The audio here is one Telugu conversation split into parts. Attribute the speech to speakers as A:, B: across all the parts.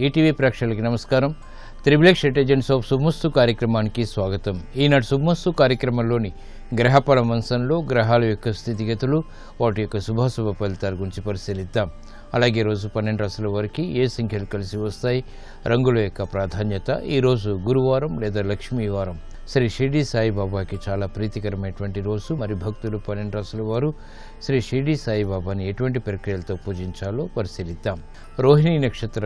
A: ఈటీవీ ప్రేక్షకులకి నమస్కారం. త్రిబులెక్స్ ఏజెంట్స్ ఆఫ్ శుభమస్తు కార్యక్రమానికి స్వాగతం. ఈనాటి శుభమస్తు కార్యక్రమంలోని గ్రహఫల మంచంలో గ్రహాల యొక్క స్థితిగతులు, వాటి యొక్క శుభాశుభ ఫలితాల గురించి పరిశీలిద్దాం. అలాగే రోజు 12 రాశుల వారికి ఏ సంఖ్యలు కలిసి వస్తాయి, రంగుల యొక్క ప్రాధాన్యత. ఈరోజు గురువారం లేదా లక్ష్మీవారం. శ్రీ షిరిడి సాయిబాబాకి చాలా ప్రీతికరమైనటువంటి రోజు. మరి భక్తులు 12 రాశుల వారు శ్రీ షిరిడి సాయిబాబాని ఎటువంటి ప్రక్రియలతో పూజించాలో పరిశీలిద్దాం. రోహిణి నక్షత్ర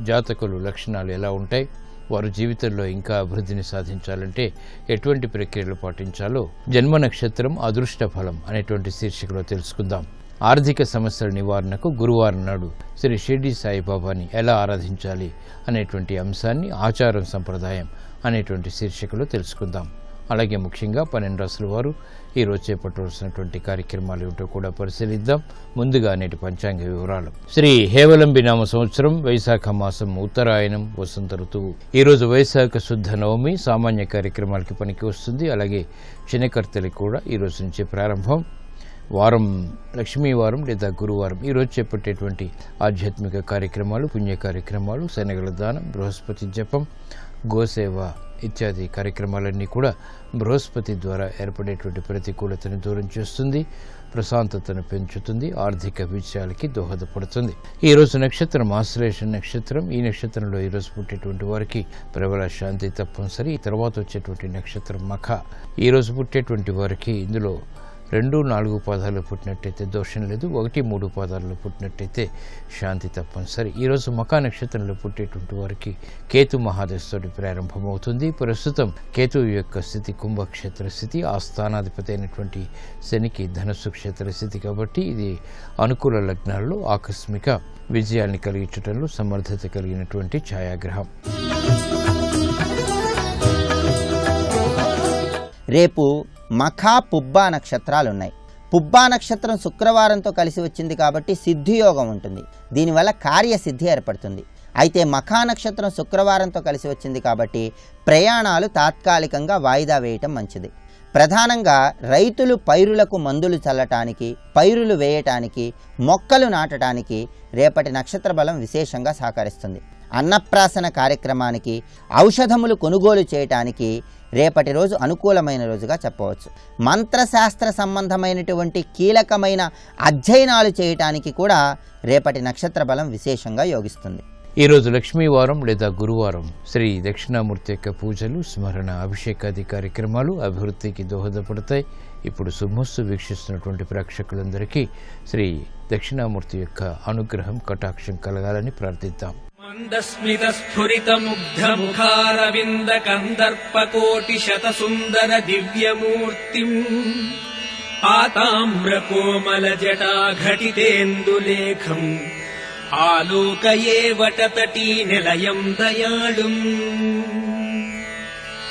A: జాతకులు లక్షణాలు ఎలా ఉంటాయి, వారు జీవితంలో ఇంకా అభివృద్ధిని సాధించాలంటే ఎటువంటి ప్రక్రియలు పాటించాలో జన్మ నక్షత్రం అదృష్ట ఫలం అనేటువంటి శీర్షికలో తెలుసుకుందాం. ఆర్థిక సమస్యల నివారణకు గురువారం నాడు శ్రీ షిరిడి సాయిబాబాని ఎలా ఆరాధించాలి అనేటువంటి అంశాన్ని ఆచారం సంప్రదాయం అనేటువంటి శీర్షికలో తెలుసుకుందాం. అలాగే ముఖ్యంగా 12 రాశుల వారు ఈరోజు చేపట్టవలసినటువంటి కార్యక్రమాలు ఏమిటో కూడా పరిశీలిద్దాం. ముందుగా నేటి పంచాంగ వివరాలు. శ్రీ హేవలంబి నామ సంవత్సరం వైశాఖ మాసం ఉత్తరాయణం వసంత ఋతువు. ఈరోజు వైశాఖ శుద్ధ నవమి. సామాన్య కార్యక్రమాలకి పనికి వస్తుంది. అలాగే చిన్నకర్తలకి కూడా ఈరోజు నుంచి ప్రారంభం. వారం లక్ష్మీవారం లేదా గురువారం. ఈరోజు చేపట్టేటువంటి ఆధ్యాత్మిక కార్యక్రమాలు, పుణ్య కార్యక్రమాలు, శనగల దానం, బృహస్పతి జపం, గోసేవ ఇత్యాది కార్యక్రమాలన్నీ కూడా బృహస్పతి ద్వారా ఏర్పడేటువంటి ప్రతికూలతను దూరం చేస్తుంది, ప్రశాంతతను పెంచుతుంది, ఆర్థిక విజయాలకి దోహదపడుతుంది. ఈరోజు నక్షత్రం ఆశ్లేష నక్షత్రం. ఈ నక్షత్రంలో ఈరోజు పుట్టేటువంటి వారికి ప్రబల శాంతి తప్పనిసరి. ఈ తర్వాత వచ్చేటువంటి నక్షత్రం మఖ. ఈరోజు పుట్టేటువంటి వారికి ఇందులో 2, 4 పాదాలు పుట్టినట్టయితే దోషం లేదు. 1, 3 పాదాల్లో పుట్టినట్టయితే శాంతి తప్పనిసరి. ఈరోజు మఖా నక్షత్రంలో పుట్టేటువంటి వారికి కేతు మహాదశతోటి ప్రారంభమవుతుంది. ప్రస్తుతం కేతువు యొక్క స్థితి కుంభక్షేత్ర స్థితి. ఆ స్థానాధిపతి అయినటువంటి శనికి ధనుస్సు క్షేత్ర స్థితి. కాబట్టి ఇది అనుకూల లగ్నాల్లో ఆకస్మిక విజయాన్ని కలిగించడంలో సమర్థత కలిగినటువంటి ఛాయాగ్రహం.
B: రేపు మఖా పుబ్బా నక్షత్రాలున్నాయి. పుబ్బా నక్షత్రం శుక్రవారంతో కలిసి వచ్చింది కాబట్టి సిద్ధియోగం ఉంటుంది. దీనివల్ల కార్యసిద్ధి ఏర్పడుతుంది. అయితే మఖా నక్షత్రం శుక్రవారంతో కలిసి వచ్చింది కాబట్టి ప్రయాణాలు తాత్కాలికంగా వాయిదా వేయటం మంచిది. ప్రధానంగా రైతులు పైరులకు మందులు చల్లటానికి, పైరులు వేయటానికి, మొక్కలు నాటడానికి రేపటి నక్షత్ర బలం విశేషంగా సహకరిస్తుంది. అన్నప్రాసన కార్యక్రమానికి, ఔషధములు కొనుగోలు చేయటానికి రేపటి రోజు అనుకూలమైన రోజుగా చెప్పవచ్చు. మంత్రశాస్త్ర సంబంధమైనటువంటి కీలకమైన అధ్యయనాలు చేయటానికి కూడా రేపటి నక్షత్ర బలం విశేషంగా యోగిస్తుంది.
A: ఈరోజు లక్ష్మీవారం లేదా గురువారం. శ్రీ దక్షిణామూర్తి యొక్క పూజలు, స్మరణ, అభిషేకాది కార్యక్రమాలు అభివృద్ధికి దోహదపడతాయి. ఇప్పుడు శుభమస్తు వీక్షిస్తున్నటువంటి ప్రేక్షకులందరికీ శ్రీ దక్షిణామూర్తి యొక్క అనుగ్రహం, కటాక్షం కలగాలని ప్రార్థిద్దాం.
C: మందస్మిత స్ఫురిత ముగ్ధ ముఖారవింద కందర్పకోటి శత సుందర దివ్యమూర్తిం ఆతామ్ర కోమల జటా ఘటితేందులేఖం ఆలోకయే వటతటీ నిలయం దయాళుం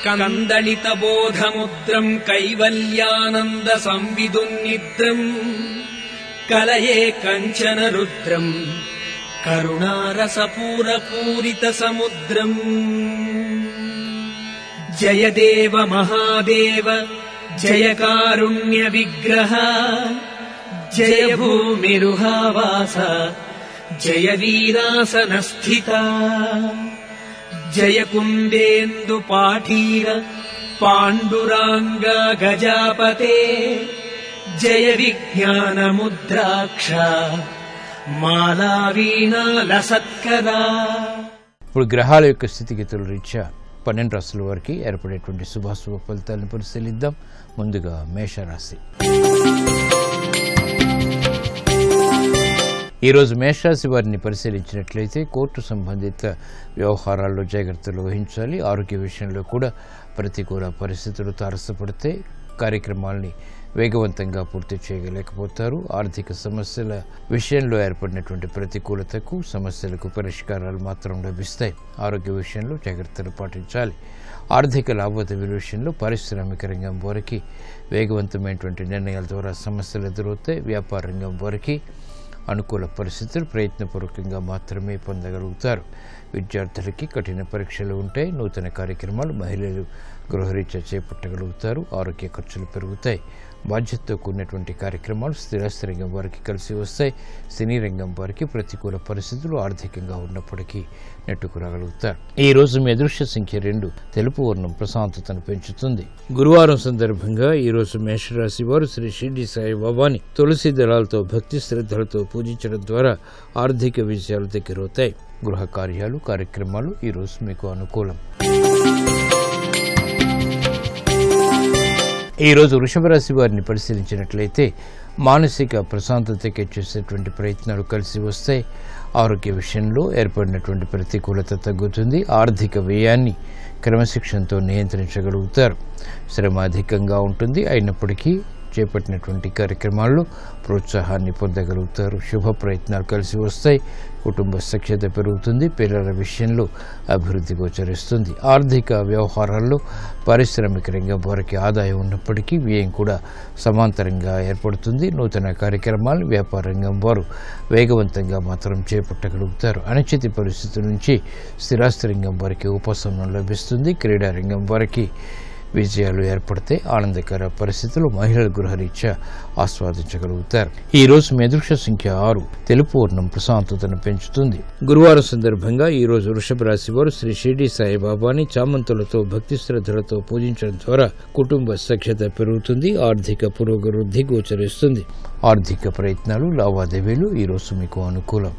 C: కందళిత బోధముద్రం కైవల్యానంద సంవిదున్నిద్రం కలయే కంచన రుద్రం కరుణారసపూరపూరిత సముద్రం జయ దేవ మహాదేవ జయ కారుణ్య విగ్రహ జయ భూమిరుహావాస జయ వీరాసన స్థిత జయ కుందేందు పాఠీర పాండురాంగ గజాపతే జయ విజ్ఞాన ముద్రాక్ష మాలావీణాలసత్కరా.
A: ఇప్పుడు గ్రహాల యొక్క స్థితిగతుల రీత్యా 12 రాశుల వారికి ఏర్పడేటువంటి శుభాశుభ ఫలితాలను పరిశీలిద్దాం. ముందుగా మేషరాశి. ఈరోజు మేషరాశి వారిని పరిశీలించినట్లయితే కోర్టు సంబంధిత వ్యవహారాల్లో జాగ్రత్తలు వహించాలి. ఆరోగ్య విషయంలో కూడా ప్రతికూల పరిస్థితులు తారసపడితే కార్యక్రమాల్ని వేగవంతంగా పూర్తి చేయలేకపోతారు. ఆర్థిక సమస్యల విషయంలో ఏర్పడినటువంటి ప్రతికూలతకు, సమస్యలకు పరిష్కారాలు మాత్రం లభిస్తాయి. ఆరోగ్య విషయంలో జాగ్రత్తలు పాటించాలి. ఆర్థిక లావాదేవీల విషయంలో పారిశ్రామిక రంగం వారికి వేగవంతమైనటువంటి నిర్ణయాల ద్వారా సమస్యలు ఎదురవుతాయి. వ్యాపార రంగం వారికి అనుకూల పరిస్థితులు ప్రయత్నపూర్వకంగా మాత్రమే పొందగలుగుతారు. విద్యార్థులకి కఠిన పరీక్షలు ఉంటాయి. నూతన కార్యక్రమాలు మహిళలు గృహరీత్యా చేపట్టగలుగుతారు. ఆరోగ్య ఖర్చులు పెరుగుతాయి. బాధ్యతతో కూడినటువంటి కార్యక్రమాలు స్థిరాస్తి రంగం వారికి కలిసి వస్తాయి. సినీ రంగం వారికి ప్రతికూల పరిస్థితులు ఆర్థికంగా ఉన్నప్పటికీ నెట్టుకురాగలుగుతారు. ఈ రోజు మీ అదృష్ట సంఖ్య 2. తెలుపు వర్ణం ప్రశాంతతను పెంచుతుంది. గురువారం సందర్భంగా ఈ రోజు మేషరాశి వారు శ్రీ షిర్డీ సాయిబాబాని తులసి దళాలతో భక్తి శ్రద్ధలతో పూజించడం ద్వారా ఆర్థిక విజయాలు దగ్గరవుతాయి. గృహ కార్యాలు కార్యక్రమాలు ఈ రోజు మీకు అనుకూలం. ఈరోజు వృషభ రాశి వారిని పరిశీలించినట్లయితే మానసిక ప్రశాంతతకి చేసేటువంటి ప్రయత్నాలు కలిసి వస్తాయి. ఆరోగ్య విషయంలో ఏర్పడినటువంటి ప్రతికూలత తగ్గుతుంది. ఆర్థిక వ్యయాన్ని క్రమశిక్షణతో నియంత్రించగలుగుతారు. శ్రమ అధికంగా ఉంటుంది, అయినప్పటికీ చేపట్టినటువంటి కార్యక్రమాల్లో ప్రోత్సాహాన్ని పొందగలుగుతారు. శుభ ప్రయత్నాలు కలిసి వస్తాయి. కుటుంబ సఖ్యత పెరుగుతుంది. పిల్లల విషయంలో అభివృద్ధి గోచరిస్తుంది. ఆర్థిక వ్యవహారాల్లో పారిశ్రామిక రంగం వారికి ఆదాయం ఉన్నప్పటికీ వ్యయం కూడా సమాంతరంగా ఏర్పడుతుంది. నూతన కార్యక్రమాలు వ్యాపార రంగం వారు వేగవంతంగా మాత్రం చేపట్టగలుగుతారు. అనిశ్చిత పరిస్థితుల నుంచి స్థిరాస్తి రంగం వారికి ఉపశమనం లభిస్తుంది. క్రీడా రంగం వారికి విజయాలు ఏర్పడితే ఆనందకర పరిస్థితులు మహిళల గృహరీత్యా ఆస్వాదించగలుగుతారు. ఈ రోజు మీ అదృష్ట సంఖ్య 6. తెలుపు వర్ణం ప్రశాంతతను పెంచుతుంది. గురువారం సందర్భంగా ఈ రోజు వృషభ రాశి వారు శ్రీ షిర్డీ సాయిబాబాని చామంతులతో భక్తి శ్రద్ధలతో పూజించడం ద్వారా కుటుంబ సఖ్యత పెరుగుతుంది. ఆర్థిక పురోగవృద్ధి గోచరిస్తుంది. ఆర్థిక ప్రయత్నాలు లావాదేవీలు ఈ రోజు మీకు అనుకూలం.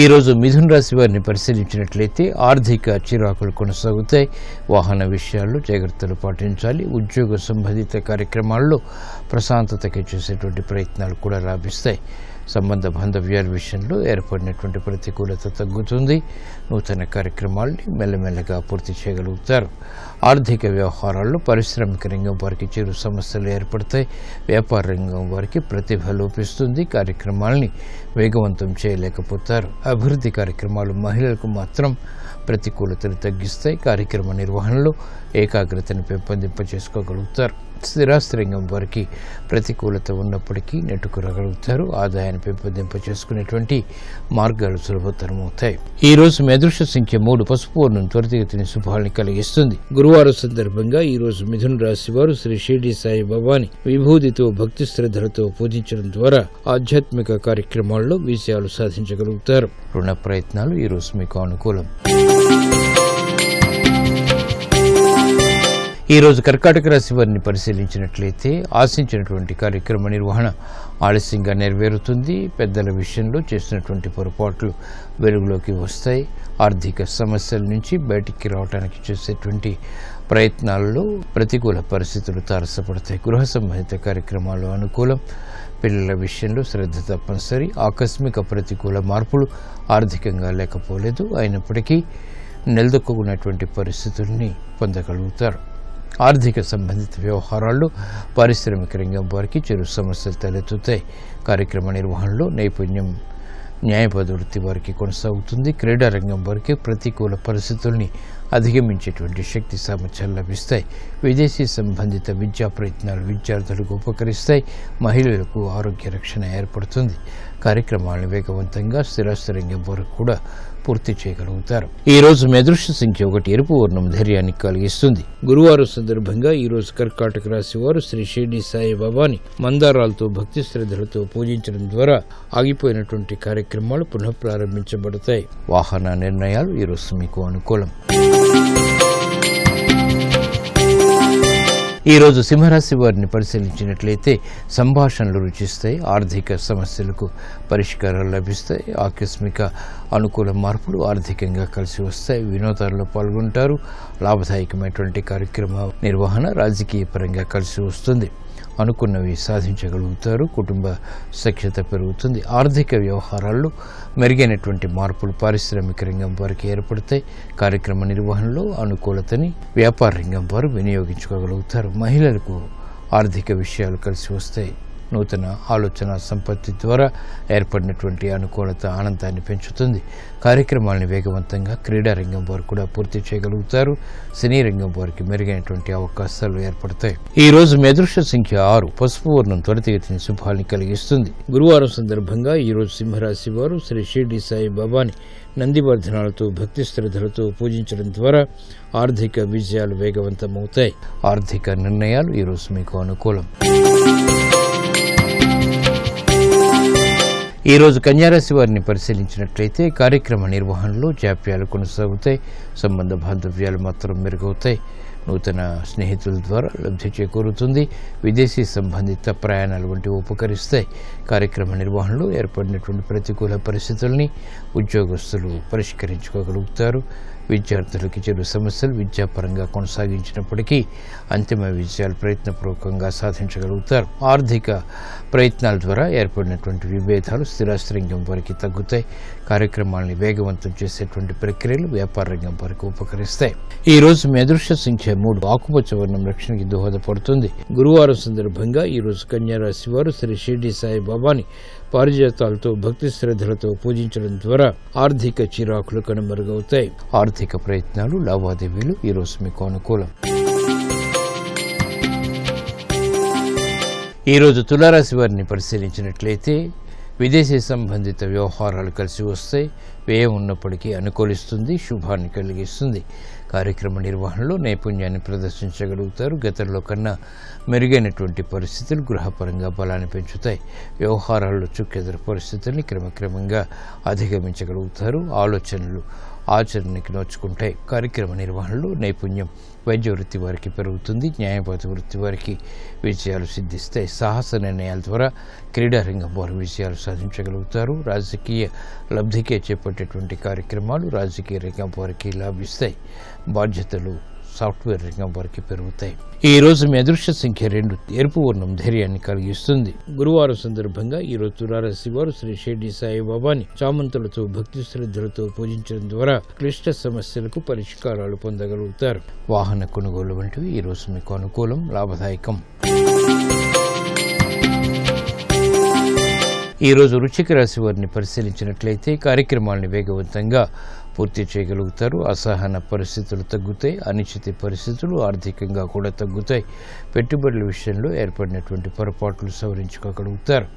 A: ఈ రోజు మిథున రాశి వారిని పరిశీలించినట్లయితే ఆర్థిక చిరాకులు కొనసాగుతాయి. వాహన విషయాల్లో జాగ్రత్తలు పాటించాలి. ఉద్యోగ సంబంధిత కార్యక్రమాల్లో ప్రశాంతతకి చేసేటువంటి ప్రయత్నాలు కూడా లాభిస్తాయి. సంబంధ బాంధవ్యాల విషయంలో ఏర్పడినటువంటి ప్రతికూలత తగ్గుతుంది. నూతన కార్యక్రమాల్ని మెల్లమెల్లగా పూర్తి చేయగలుగుతారు. ఆర్థిక వ్యవహారాల్లో పారిశ్రామిక రంగం వారికి చిరు సమస్యలు ఏర్పడతాయి. వ్యాపార రంగం వారికి ప్రతిభ లోపిస్తుంది. కార్యక్రమాల్ని వేగవంతం చేయలేకపోతారు. అభివృద్ధి కార్యక్రమాలు మహిళలకు మాత్రం ప్రతికూలతను తగ్గిస్తాయి. కార్యక్రమ నిర్వహణలో ఏకాగ్రతను పెంపొందింపచేసుకోగలుగుతారు. స్థిరాస్తి రంగం వారికి ప్రతికూలత ఉన్నప్పటికీ నెట్టుకురాగలుగుతారు. ఆదాయాన్ని పెంపొందింపచేసుకునేటువంటి మార్గాలు సులభతరమవుతాయి. ఈ రోజు మీ అదృష్ట సంఖ్య 3. పసుపు వర్ణం త్వరితగతిని శుభాల్ని కలిగిస్తుంది. గురువారం సందర్భంగా ఈ రోజు మిథున రాశి వారు శ్రీ షిర్డీ సాయిబాబాని విభూతితో భక్తి శ్రద్ధలతో పూజించడం ద్వారా ఆధ్యాత్మిక కార్యక్రమాల్లో విజయాలు సాధించగలుగుతారు. రుణ ప్రయత్నాలు ఈ రోజు మీకు అనుకూలం. ఈ రోజు కర్కాటక రాశి వారిని పరిశీలించినట్లయితే ఆశించినటువంటి కార్యక్రమ నిర్వహణ ఆలస్యంగా నెరవేరుతుంది. పెద్దల విషయంలో చేసినటువంటి పొరపాట్లు వెలుగులోకి వస్తాయి. ఆర్థిక సమస్యల నుంచి బయటికి రావడానికి చేసేటువంటి ప్రయత్నాల్లో ప్రతికూల పరిస్థితులు తారసపడతాయి. గృహ సంబంధిత కార్యక్రమాలు అనుకూలం. పిల్లల విషయంలో శ్రద్ధ తప్పనిసరి. ఆకస్మిక ప్రతికూల మార్పులు ఆర్థికంగా లేకపోలేదు, అయినప్పటికీ నిలదొక్కున్నటువంటి పరిస్థితుల్ని పొందగలుగుతారు. ఆర్థిక సంబంధిత వ్యవహారాల్లో పారిశ్రామిక రంగం వారికి చిరు సమస్యలు తలెత్తుతాయి. కార్యక్రమ నిర్వహణలో నైపుణ్యం న్యాయపద వృత్తి వారికి కొనసాగుతుంది. క్రీడా రంగం వారికి ప్రతికూల పరిస్థితుల్ని అధిగమించేటువంటి శక్తి సామర్థ్యాలు లభిస్తాయి. విదేశీ సంబంధిత విద్యా ప్రయత్నాలు విద్యార్థులకు ఉపకరిస్తాయి. మహిళలకు ఆరోగ్య రక్షణ ఏర్పడుతుంది. కార్యక్రమాలను వేగవంతంగా స్థిరాస్తి రంగం వరకు కూడా పూర్తి చేయగలుగుతారు. ఈ రోజు మీ అదృష్ట సంఖ్య 1. ఎరుపు వర్ణం ధైర్యాన్ని కలిగిస్తుంది. గురువారం సందర్భంగా ఈ రోజు కర్కాటక రాశి వారు శ్రీ షిర్డీ సాయిబాబాని మందారాలతో భక్తి శ్రద్ధలతో పూజించడం ద్వారా ఆగిపోయినటువంటి కార్యక్రమాలు పునః ప్రారంభించబడతాయి. వాహన నిర్ణయాలు ఈ రోజు మీకు అనుకూలం. ఈ రోజు సింహరాశి వారిని పరిశీలించినట్లయితే సంభాషణలు రుచిస్తాయి. ఆర్థిక సమస్యలకు పరిష్కారాలు లభిస్తాయి. ఆకస్మిక అనుకూల మార్పులు ఆర్థికంగా కలిసి వస్తాయి. వినోదాల్లో పాల్గొంటారు. లాభదాయకమైనటువంటి కార్యక్రమ నిర్వహణ రాజకీయ పరంగా కలిసి వస్తుంది. అనుకున్నవి సాధించగలుగుతారు. కుటుంబ సఖ్యత పెరుగుతుంది. ఆర్థిక వ్యవహారాల్లో మెరుగైనటువంటి మార్పులు పారిశ్రామిక రంగం వారికి ఏర్పడతాయి. కార్యక్రమ నిర్వహణలో అనుకూలతని వ్యాపార రంగం వారు వినియోగించుకోగలుగుతారు. మహిళలకు ఆర్థిక విషయాలు కలిసి వస్తాయి. నూతన ఆలోచన సంపత్తి ద్వారా ఏర్పడినటువంటి అనుకూలత ఆనందాన్ని పెంచుతుంది. కార్యక్రమాలను వేగవంతంగా క్రీడా రంగం వారు కూడా పూర్తి చేయగలుగుతారు. సినీ రంగం వారికి మెరుగైనటువంటి అవకాశాలు ఏర్పడతాయి. ఈ రోజు మీ అదృష్ట సంఖ్య 6. పసుపు వర్ణం త్వరితగతిన శుభాన్ని కలిగిస్తుంది. గురువారం సందర్భంగా ఈ రోజు సింహరాశి వారు శ్రీ షిర్డీ సాయి బాబాని నందివర్ధనాలతో భక్తి శ్రద్ధలతో పూజించడం ద్వారా ఆర్థిక విజయాలు వేగవంతమవుతాయి. ఆర్థిక నిర్ణయాలు ఈ రోజు మీకు అనుకూలం. ఈ రోజు కన్యారాశి వారిని పరిశీలించినట్లయితే కార్యక్రమ నిర్వహణలో జాప్యాలు కొనసాగుతాయి. సంబంధ బాంధవ్యాలు మాత్రం మెరుగవుతాయి. నూతన స్నేహితుల ద్వారా లబ్ధి చేకూరుతుంది. విదేశీ సంబంధిత ప్రయాణాలు వంటివి ఉపకరిస్తాయి. కార్యక్రమ నిర్వహణలో ఏర్పడినటువంటి ప్రతికూల పరిస్థితుల్ని ఉద్యోగస్తులు పరిష్కరించుకోగలుగుతారు. విద్యార్థులకి చెడు సమస్యలు విద్యాపరంగా కొనసాగించినప్పటికీ అంతిమ విజయాలు ప్రయత్నపూర్వకంగా సాధించగలుగుతారు. ఆర్థిక ప్రయత్నాల ద్వారా ఏర్పడినటువంటి విభేదాలు స్థిరాస్తి రంగం వారికి తగ్గుతాయి. కార్యక్రమాలను వేగవంతం చేసేటువంటి ప్రక్రియలు వ్యాపార రంగం వారికి ఉపకరిస్తాయి. ఈ రోజు మీ అదృష్ట సంఖ్య 3. ఆకుపచ్చ వర్ణం రక్షణకి దోహదపడుతుంది. గురువారం సందర్భంగా ఈ రోజు కన్యారాశి వారు శ్రీ షిర్డీ సాయి బాబాని పారిజాతాలతో భక్తి శ్రద్ధలతో పూజించడం ద్వారా ఆర్థిక చిరాకులు కనుమరుగవుతాయి. ఆర్థిక ప్రయత్నాలు లావాదేవీలు ఈ రోజు మీకు అనుకూలం. ఈ రోజు తులారాశి వారిని పరిశీలించినట్లయితే విదేశీ సంబంధిత వ్యవహారాలు కలిసి వస్తాయి. వ్యయం ఉన్నప్పటికీ అనుకూలిస్తుంది, శుభాన్ని కలిగిస్తుంది. కార్యక్రమ నిర్వహణలో నైపుణ్యాన్ని ప్రదర్శించగలుగుతారు. గతంలో కన్నా మెరుగైనటువంటి పరిస్థితులు గృహపరంగా బలాన్ని పెంచుతాయి. వ్యవహారాల్లో చుక్కెదురు పరిస్థితుల్ని క్రమక్రమంగా అధిగమించగలుగుతారు. ఆలోచనలు ఆచరణకి నోచుకుంటాయి. కార్యక్రమ నిర్వహణలో నైపుణ్యం వైద్య వృత్తి వారికి పెరుగుతుంది. న్యాయవాద వృత్తి వారికి విజయాలు సిద్ధిస్తాయి. సాహస నిర్ణయాల ద్వారా క్రీడా రంగం వారు విజయాలు సాధించగలుగుతారు. రాజకీయ లబ్ధికే చేపట్టేటువంటి కార్యక్రమాలు రాజకీయ రంగం వారికి లాభిస్తాయి. బాధ్యతలు సాఫ్ట్వేర్ రంగం వారికి పెరుగుతాయి. ఈ రోజు మీ అదృష్ట సంఖ్య 2. ఎరుపు వర్ణం ధైర్యాన్ని కలిగిస్తుంది. గురువారం సందర్భంగా ఈ రోజు తులారాశి వారు శ్రీ షిర్డీ సాయి బాబాని చామంతులతో భక్తి శ్రద్ధలతో పూజించడం ద్వారా క్లిష్ట సమస్యలకు పరిష్కారాలు పొందగలుగుతారు. వాహన కొనుగోలు వంటివి ఈ రోజు మీకు అనుకూలం, లాభదాయకం. ఈ రోజు వృశ్చిక రాశి వారిని పరిశీలించినట్లయితే కార్యక్రమాలను వేగవంతంగా పూర్తి చేయగలుగుతారు. అసహన పరిస్థితులు తగ్గుతాయి. అనిశ్చిత పరిస్థితులు ఆర్థికంగా కూడా తగ్గుతాయి. పెట్టుబడుల విషయంలో ఏర్పడినటువంటి పొరపాట్లు సవరించుకోగలుగుతారు.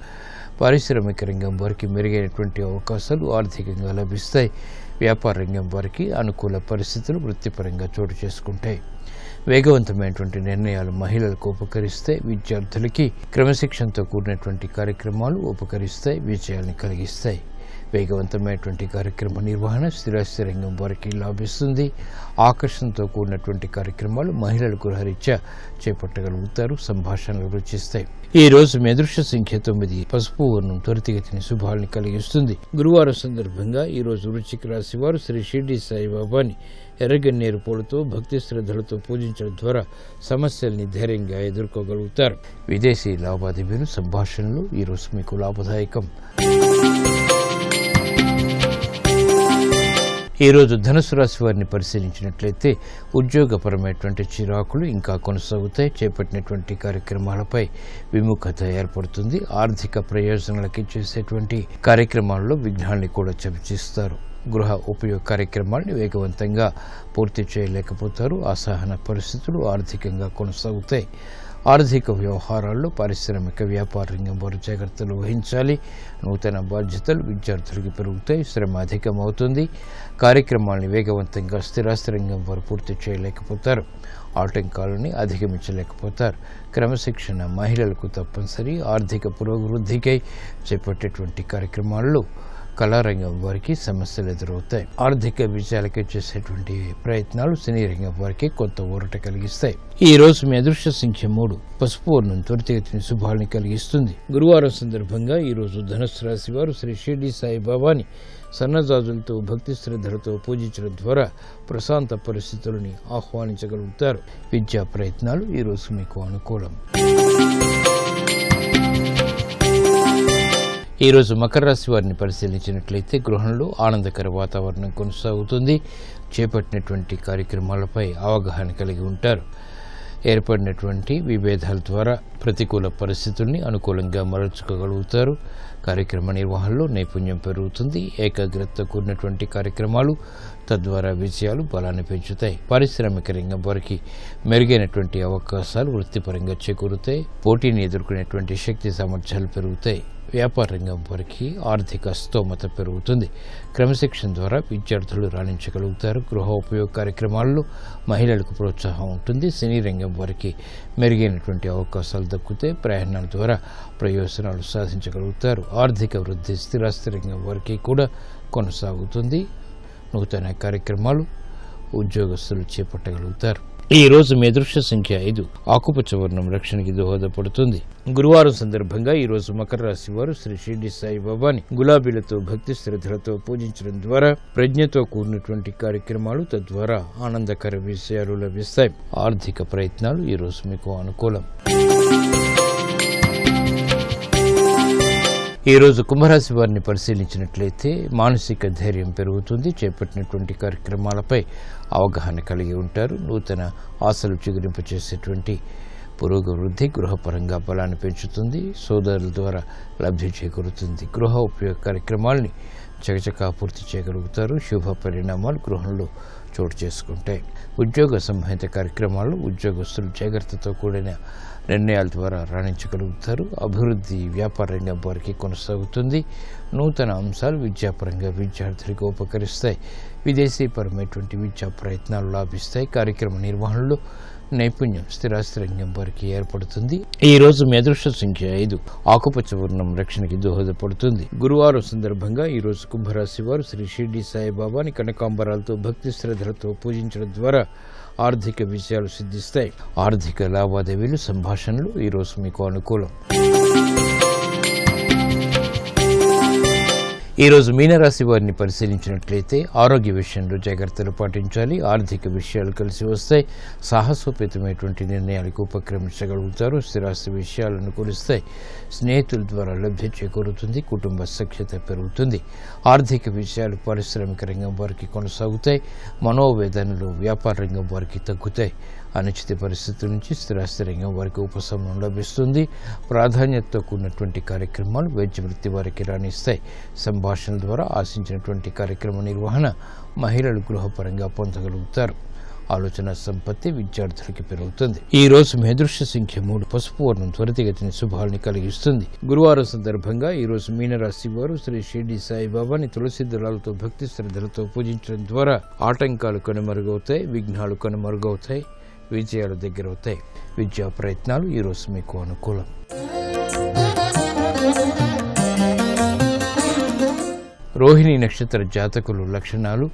A: పారిశ్రామిక రంగం వారికి మెరుగైనటువంటి అవకాశాలు ఆర్థికంగా లభిస్తాయి. వ్యాపార రంగం వారికి అనుకూల పరిస్థితులు వృత్తిపరంగా చోటు చేసుకుంటాయి. వేగవంతమైనటువంటి నిర్ణయాలు మహిళలకు ఉపకరిస్తాయి. విద్యార్థులకి క్రమశిక్షణతో కూడినటువంటి కార్యక్రమాలు ఉపకరిస్తాయి, విజయాన్ని కలిగిస్తాయి. వేగవంతమైనటువంటి కార్యక్రమ నిర్వహణ స్థిరాస్తి రంగం వారికి లాభిస్తుంది. ఆకర్షణతో కూడినటువంటి కార్యక్రమాలు మహిళలు గృహరీత్యా చేపట్టగలుగుతారు. సంభాషణలు రుచిస్తాయి. ఈ రోజు మీ అదృష్ట సంఖ్య 9. పసుపు వర్ణం త్వరితగతిని శుభాల్ని కలిగిస్తుంది. గురువారం సందర్భంగా ఈ రోజు వృశ్చిక రాశి వారు శ్రీ షిర్డీ సాయి బాబాని ఎర్రగన్నేరు పూలతో భక్తి శ్రద్ధలతో పూజించడం ద్వారా సమస్యల్ని ధైర్యంగా ఎదుర్కోగలుగుతారు. విదేశీ లావాదేవీలు సంభాషణలు ఈ రోజు మీకు లాభదాయకం. ఈ రోజు ధనుసు రాశి వారిని పరిశీలించినట్లయితే ఉద్యోగపరమైనటువంటి చిరాకులు ఇంకా కొనసాగుతాయి. చేపట్టినటువంటి కార్యక్రమాలపై విముఖత ఏర్పడుతుంది. ఆర్థిక ప్రయోజనాలకి చేసేటువంటి కార్యక్రమాల్లో విఘ్నాల్ని కూడా చవిచూస్తారు. గృహ ఉపయోగ కార్యక్రమాల్ని వేగవంతంగా పూర్తి చేయలేకపోతారు. అసహన పరిస్థితులు ఆర్థికంగా కొనసాగుతాయి. ఆర్థిక వ్యవహారాల్లో పారిశ్రామిక వ్యాపార రంగం వారు జాగ్రత్తలు వహించాలి. నూతన బాధ్యతలు విద్యార్థులకి పెరుగుతాయి. శ్రమ అధికమవుతుంది. కార్యక్రమాల్ని వేగవంతంగా స్థిరాస్తి రంగం వారు పూర్తి చేయలేకపోతారు. ఆటంకాలని అధిగమించలేకపోతారు. క్రమశిక్షణ మహిళలకు తప్పనిసరి. ఆర్థిక పురోభివృద్ధికై చేపట్టేటువంటి కార్యక్రమాల్లో కళారంగం వారికి సమస్యలు ఎదురవుతాయి. ఆర్థిక విజయాలకి చేసేటువంటి ప్రయత్నాలు సినీ రంగం వారికి కొంత ఊరట కలిగిస్తాయి. ఈ రోజు మీ అదృష్ట సంఖ్య 3. పసుపు వర్ణం త్వరితగతిని శుభాల్ని కలిగిస్తుంది. గురువారం సందర్భంగా ఈ రోజు ధనుస్సు రాశి వారు శ్రీ షిర్డీ సాయి బాబాని సన్నజాజులతో భక్తి శ్రద్ధలతో పూజించడం ద్వారా ప్రశాంత పరిస్థితులని ఆహ్వానించగలుగుతారు. విద్యా ప్రయత్నాలు ఈ రోజు మీకు అనుకూలం. ఈ రోజు మకర రాశి వారిని పరిశీలించినట్లయితే గృహంలో ఆనందకర వాతావరణం కొనసాగుతుంది. చేపట్టినటువంటి కార్యక్రమాలపై అవగాహన కలిగి ఉంటారు. ఏర్పడినటువంటి విభేదాల ద్వారా ప్రతికూల పరిస్థితుల్ని అనుకూలంగా మరల్చుకోగలుగుతారు. కార్యక్రమ నిర్వహణలో నైపుణ్యం పెరుగుతుంది. ఏకాగ్రతతో కూడినటువంటి కార్యక్రమాలు తద్వారా విజయాలు బలాన్ని పెంచుతాయి. పారిశ్రామిక రంగం వారికి మెరుగైనటువంటి అవకాశాలు వృత్తిపరంగా చేకూరుతాయి. పోటీని ఎదుర్కొనేటువంటి శక్తి సామర్థ్యాలు పెరుగుతాయి. వ్యాపార రంగం వారికి ఆర్థిక స్తోమత పెరుగుతుంది. క్రమశిక్షణ ద్వారా విద్యార్థులు రాణించగలుగుతారు. గృహ ఉపయోగ కార్యక్రమాల్లో మహిళలకు ప్రోత్సాహం ఉంటుంది. సినీ రంగం వారికి మెరుగైనటువంటి అవకాశాలు దక్కుతాయి. ప్రయాణాల ద్వారా ప్రయోజనాలు సాధించగలుగుతారు. ఆర్థిక వృద్ధి స్థిరాస్తి రంగం వారికి కూడా కొనసాగుతుంది. నూతన కార్యక్రమాలు ఉద్యోగస్తులు చేపట్టగలుగుతారు. ఈ రోజు మీ అదృష్ట సంఖ్య 5. ఆకుపచ్చ వర్ణం రక్షణకి దోహదపడుతుంది. గురువారం సందర్భంగా ఈ రోజు మకర రాశి వారు శ్రీ షిర్డీ సాయిబాబాని గులాబీలతో భక్తి శ్రద్ధలతో పూజించడం ద్వారా ప్రజ్ఞతో కూడినటువంటి కార్యక్రమాలు తద్వారా ఆనందకర విషయాలు లభిస్తాయి. ఆర్థిక ప్రయత్నాలు ఈ రోజు మీకు అనుకూలం. ఈ రోజు కుంభరాశి వారిని పరిశీలించినట్లయితే మానసిక ధైర్యం పెరుగుతుంది. చేపట్టినటువంటి కార్యక్రమాలపై అవగాహన కలిగి ఉంటారు. నూతన ఆశలు చిగురింపచేసేటువంటి పురోగవృద్ధి గృహపరంగా బలాన్ని పెంచుతుంది. సోదరుల ద్వారా లబ్ధి చేకూరుతుంది. గృహ ఉపయోగ కార్యక్రమాల్ని చకచకా పూర్తి చేయగలుగుతారు. శుభ పరిణామాలు గృహంలో చోటు చేసుకుంటాయి. ఉద్యోగ సంబంధిత కార్యక్రమాల్లో ఉద్యోగస్తులు జాగ్రత్తతో కూడిన నిర్ణయాల ద్వారా రాణించగలుగుతారు. అభివృద్ధి వ్యాపార రంగం వారికి కొనసాగుతుంది. నూతన అంశాలు విద్యాపరంగా విద్యార్థులకు ఉపకరిస్తాయి. విదేశీపరమైనటువంటి విద్యా ప్రయత్నాలు లాభిస్తాయి. కార్యక్రమ నిర్వహణలో నైపుణ్యం స్థిరాస్తి రంగం వారికి ఏర్పడుతుంది. ఈ రోజు మీ అదృష్ట సంఖ్య 5. ఆకుపచ్చ వర్ణం రక్షణకి దోహదపడుతుంది. గురువారం సందర్భంగా ఈ రోజు కుంభరాశి వారు శ్రీ షిర్డీ సాయిబాబాని కనకాంబరాలతో భక్తి శ్రద్ధలతో పూజించడం ద్వారా ఆర్థిక విజయాలు సిద్ధిస్తాయి. ఆర్థిక లావాదేవీలు సంభాషణలు ఈ రోజు మీకు అనుకూలం. ఈ రోజు మీనరాశి వారిని పరిశీలించినట్లయితే ఆరోగ్య విషయంలో జాగ్రత్తలు పాటించాలి. ఆర్థిక విషయాలు కలిసి వస్తాయి. సాహసోపేతమైనటువంటి నిర్ణయాలకు ఉపక్రమించగలుగుతారు. స్థిరాస్తి విషయాలు అనుకూలిస్తాయి. స్నేహితుల ద్వారా లబ్ధి చేకూరుతుంది. కుటుంబ సఖ్యత పెరుగుతుంది. ఆర్థిక విషయాలు పారిశ్రామిక రంగం వారికి కొనసాగుతాయి. మనోవేదనలు వ్యాపార రంగం వారికి తగ్గుతాయి. అనిశ్చిత పరిస్థితుల నుంచి స్థిరాస్తి రంగం వారికి ఉపశమనం లభిస్తుంది. ప్రాధాన్యతతో కూడినటువంటి కార్యక్రమాలు వైద్య వృత్తి వారికి రాణిస్తాయి. సంభాషణల ద్వారా ఆశించినటువంటి కార్యక్రమ నిర్వహణ మహిళలు గృహపరంగా పొందగలుగుతారు. ఆలోచన సంపత్తి విద్యార్థులకి పెరుగుతుంది. ఈ రోజు మీ అదృష్ట సంఖ్య 3. పసుపు వర్ణం త్వరితగతిని శుభాల్ని కలిగిస్తుంది. గురువారం సందర్భంగా ఈ రోజు మీనరాశి వారు శ్రీ షిర్డీ సాయిబాబాని తులసి దళాలతో భక్తి శ్రద్ధలతో పూజించడం ద్వారా ఆటంకాలు కనుమరుగవుతాయి. విఘ్నాలు కనుమరుగవుతాయి. విజయాలు దగ్గరవుతాయి. విద్యా ప్రయత్నాలు ఈ రోజు మీకు అనుకూలం. రోహిణి నక్షత్ర జాతకులు లక్షణాలు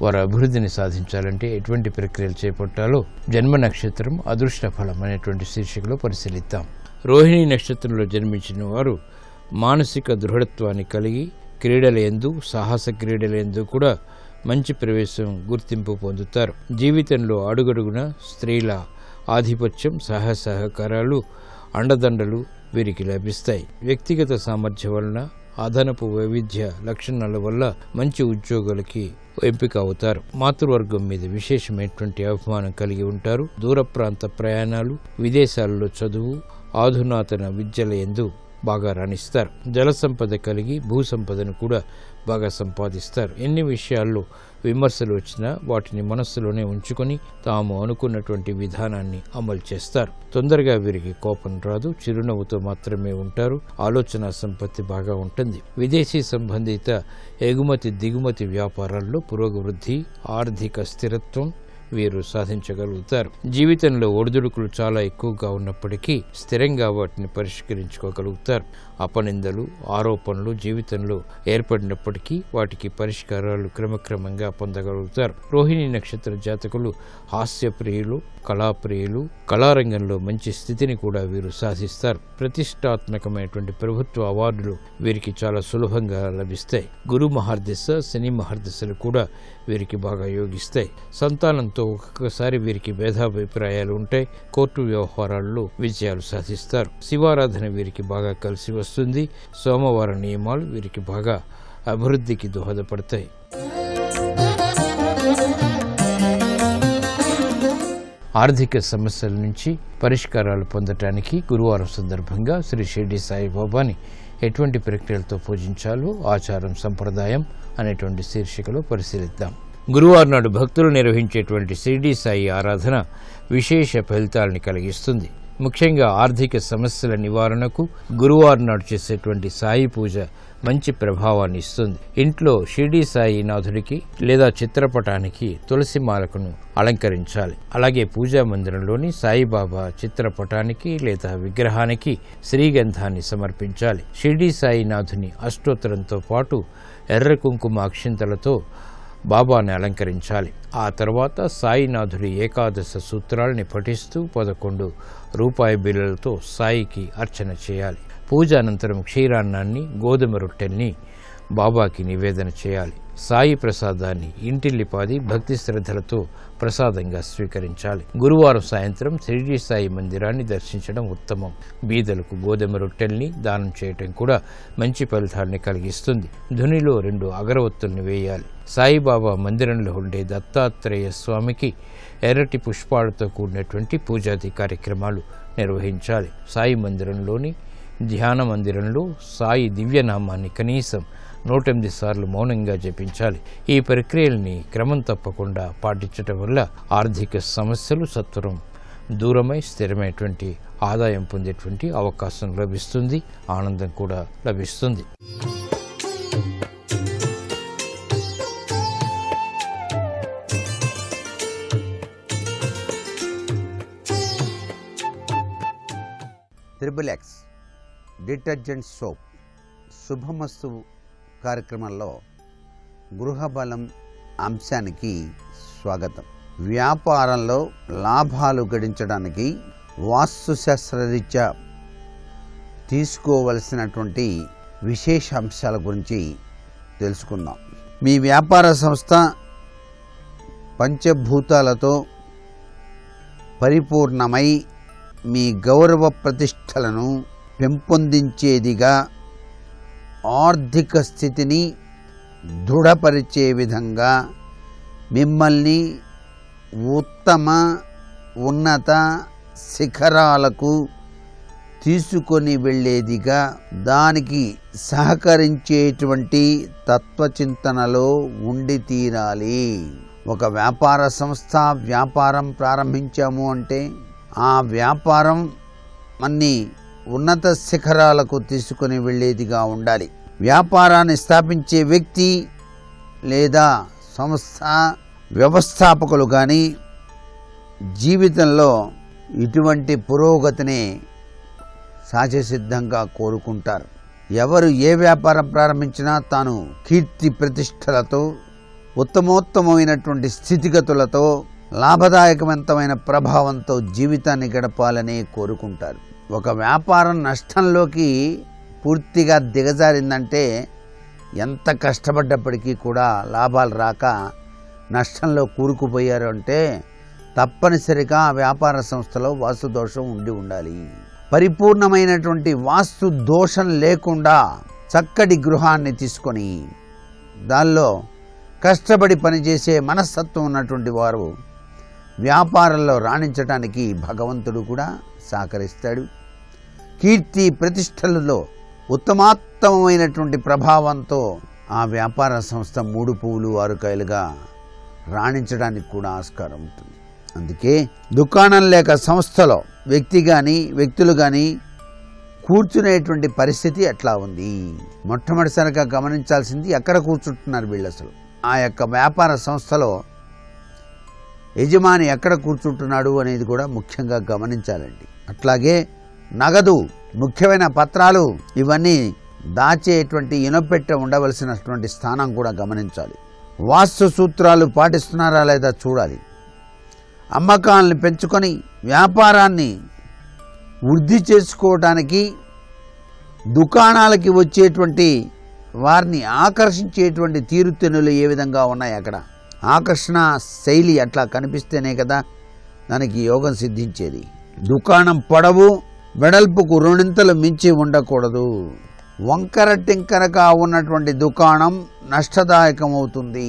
A: వారి అభివృద్ధిని సాధించాలంటే ఎటువంటి ప్రక్రియలు చేపట్టాలో జన్మ నక్షత్రం అదృష్ట ఫలం అనేటువంటి శీర్షికలో పరిశీలిద్దాం. రోహిణి నక్షత్రంలో జన్మించిన వారు మానసిక దృఢత్వాన్ని కలిగి క్రీడల యందు సాహస క్రీడల యందు కూడా మంచి ప్రవేశం గుర్తింపు పొందుతారు. జీవితంలో అడుగడుగున స్త్రీల ఆధిపత్యం సహకారాలు అండదండలు వీరికి లభిస్తాయి. వ్యక్తిగత సామర్థ్యం వలన అదనపు వైవిధ్య లక్షణాల వల్ల మంచి ఉద్యోగులకి ఎంపిక అవుతారు. మాతృవర్గం మీద విశేషమైనటువంటి అభిమానం కలిగి ఉంటారు. దూర ప్రాంత ప్రయాణాలు విదేశాలలో చదువు ఆధునాతన విద్యల యందు బాగా రాణిస్తారు. జల సంపద కలిగి భూ సంపదను కూడా బాగా సంపాదిస్తారు. ఎన్ని విషయాల్లో విమర్శలు వచ్చినా వాటిని మనస్సులోనే ఉంచుకొని తాము అనుకున్నటువంటి విధానాన్ని అమలు చేస్తారు. తొందరగా వీరికి కోపం రాదు. చిరునవ్వుతో మాత్రమే ఉంటారు. ఆలోచన సంపత్తి బాగా ఉంటుంది. విదేశీ సంబంధిత ఎగుమతి దిగుమతి వ్యాపారాల్లో పురోగవృద్ధి ఆర్థిక స్థిరత్వం వీరు సాధించగలుగుతారు. జీవితంలో ఒడిదుడుకులు చాలా ఎక్కువగా ఉన్నప్పటికీ స్థిరంగా వాటిని పరిష్కరించుకోగలుగుతారు. అపనిందలు ఆరోపణలు జీవితంలో ఏర్పడినప్పటికీ వాటికి పరిష్కారాలు క్రమక్రమంగా పొందగలుగుతారు. రోహిణి నక్షత్ర జాతకులు హాస్యప్రియులు కళాప్రియులు. కళారంగంలో మంచి స్థితిని కూడా వీరు సాధిస్తారు. ప్రతిష్టాత్మకమైనటువంటి ప్రభుత్వ అవార్డులు వీరికి చాలా సులభంగా లభిస్తాయి. గురు మహర్దశ శని మహర్దశలు కూడా వీరికి బాగా యోగిస్తాయి. సంతానంతో ఒక్కొక్కసారి వీరికి భేదాభిప్రాయాలు ఉంటాయి. కోర్టు వ్యవహారాల్లో విజయాలు సాధిస్తారు. శివారాధన వీరికి బాగా కలిసి వస్తుంది. సోమవార నియమాలు వీరికి బాగా అభివృద్ధికి దోహదపడతాయి. ఆర్థిక సమస్యల నుంచి పరిష్కారాలు పొందటానికి గురువారం సందర్భంగా శ్రీ షిరిడి సాయిబాబాని ఎటువంటి ప్రక్రియలతో పూజించాలో ఆచారం సంప్రదాయం అనేటువంటి శీర్షికలో పరిశీలిద్దాం. గురువారం నాడు భక్తులు నిర్వహించేటువంటి షిరిడి సాయి ఆరాధన విశేష ఫలితాలని కలిగిస్తుంది. ముఖ్యంగా ఆర్థిక సమస్యల నివారణకు గురువారం నాడు చేసేటువంటి సాయి పూజ మంచి ప్రభావాన్ని ఇస్తుంది. ఇంట్లో షిరిడి సాయి నాథుడికి లేదా చిత్రపటానికి తులసి మాలకును అలంకరించాలి. అలాగే పూజా మందిరంలోని సాయిబాబా చిత్రపటానికి లేదా విగ్రహానికి శ్రీగంధాన్ని సమర్పించాలి. షిరిడి సాయి నాథుని అష్టోత్తరంతో పాటు ఎర్ర కుంకుమ అక్షింతలతో బాబాని అలంకరించాలి. ఆ తర్వాత సాయినాథుడి ఏకాదశ సూత్రాలని పఠిస్తూ 11 రూపాయి బిళ్ళలతో సాయికి అర్చన చేయాలి. పూజ అనంతరం క్షీరాన్నాన్ని గోధుమ రొట్టెల్ని బాబాకి నివేదన చేయాలి. సాయి ప్రసాదాన్ని ఇంటిల్లిపాది భక్తి శ్రద్ధలతో ప్రసాదంగా స్వీకరించాలి. గురువారం సాయంత్రం షిరిడి సాయి మందిరాన్ని దర్శించడం ఉత్తమం. బీదలకు గోధుమ రొట్టెల్ని దానం చేయటం కూడా మంచి ఫలితాన్ని కలిగిస్తుంది. ధునిలో 2 అగరవత్తుల్ని వేయాలి. సాయిబాబా మందిరంలో ఉండే దత్తాత్రేయ స్వామికి ఎర్రటి పుష్పాలతో కూడినటువంటి పూజాది కార్యక్రమాలు నిర్వహించాలి. సాయి మందిరంలోని ధ్యాన మందిరంలో సాయి దివ్యనామాన్ని కనీసం 108 సార్లు మౌనంగా జపించాలి. ఈ ప్రక్రియల్ని క్రమం తప్పకుండా పాటించటం వల్ల ఆర్థిక సమస్యలు సత్వరం దూరమై స్థిరమైనటువంటి ఆదాయం పొందేటువంటి అవకాశం లభిస్తుంది. ఆనందం కూడా లభిస్తుంది.
D: త్రిబుల్ ఎక్స్ డిటర్జెంట్ సోప్ శుభమస్తు కార్యక్రమంలో గృహబలం అంశానికి స్వాగతం. వ్యాపారంలో లాభాలు గడించడానికి వాస్తుశాస్త్రరీత్యా తీసుకోవలసినటువంటి విశేష అంశాల గురించి తెలుసుకుందాం. మీ వ్యాపార సంస్థ పంచభూతాలతో పరిపూర్ణమై మీ గౌరవ ప్రతిష్టలను పెంపొందించేదిగా, ఆర్థిక స్థితిని దృఢపరిచే విధంగా, మిమ్మల్ని ఉత్తమ ఉన్నత శిఖరాలకు తీసుకొని వెళ్ళేదిగా, దానికి సహకరించేటువంటి తత్వచింతనలో ఉండి తీరాలి. ఒక వ్యాపార సంస్థ వ్యాపారం ప్రారంభించాము అంటే ఆ వ్యాపారం అన్ని ఉన్నత శిఖరాలకు తీసుకుని వెళ్ళేదిగా ఉండాలి. వ్యాపారాన్ని స్థాపించే వ్యక్తి లేదా సంస్థ వ్యవస్థాపకులు కానీ జీవితంలో ఇటువంటి పురోగతిని సహజసిద్ధంగా కోరుకుంటారు. ఎవరు ఏ వ్యాపారం ప్రారంభించినా తాను కీర్తి ప్రతిష్టలతో, ఉత్తమోత్తమైనటువంటి స్థితిగతులతో, లాభదాయకవంతమైన ప్రభావంతో జీవితాన్ని గడపాలని కోరుకుంటారు. ఒక వ్యాపారం నష్టంలోకి పూర్తిగా దిగజారిందంటే ఎంత కష్టపడ్డప్పటికీ కూడా లాభాలు రాక నష్టంలో కూరుకుపోయారు అంటే తప్పనిసరిగా ఆ వ్యాపార సంస్థలో వాస్తు దోషం ఉండి ఉండాలి. పరిపూర్ణమైనటువంటి వాస్తు దోషం లేకుండా చక్కటి గృహాన్ని తీసుకొని దానిలో కష్టపడి పనిచేసే మనస్తత్వం ఉన్నటువంటి వారు వ్యాపారంలో రాణించడానికి భగవంతుడు కూడా సహకరిస్తాడు. కీర్తి ప్రతిష్టలలో ఉత్తమోత్తమైనటువంటి ప్రభావంతో ఆ వ్యాపార సంస్థ 3 పువ్వులు 6 కాయలుగా రాణించడానికి కూడా ఆస్కారం ఉంటుంది. అందుకే దుకాణం లేక సంస్థలో వ్యక్తులు కానీ కూర్చునేటువంటి పరిస్థితి ఎట్లా ఉంది. మొట్టమొదటిసారిగా గమనించాల్సింది ఎక్కడ కూర్చుంటున్నారు వీళ్ళు. అసలు ఆ యొక్క వ్యాపార సంస్థలో యజమాని ఎక్కడ కూర్చుంటున్నాడు అనేది కూడా ముఖ్యంగా గమనించాలండి. అట్లాగే నగదు, ముఖ్యమైన పత్రాలు ఇవన్నీ దాచేటువంటి ఇనపెట్టె ఉండవలసినటువంటి స్థానం కూడా గమనించాలి. వాస్తు సూత్రాలు పాటిస్తున్నారా లేదా చూడాలి. అమ్మకాలను పెంచుకొని వ్యాపారాన్ని వృద్ధి చేసుకోవడానికి దుకాణాలకి వచ్చేటువంటి వారిని ఆకర్షించేటువంటి తీరుతెన్నులు ఏ విధంగా ఉన్నాయి, అక్కడ ఆకర్షణ శైలి అట్లా కనిపిస్తేనే కదా దానికి యోగం సిద్ధించేది. దుకాణం పొడవు వెడల్పుకు 2 మించి ఉండకూడదు. వంకర టింకరగా ఉన్నటువంటి దుకాణం నష్టదాయకమవుతుంది.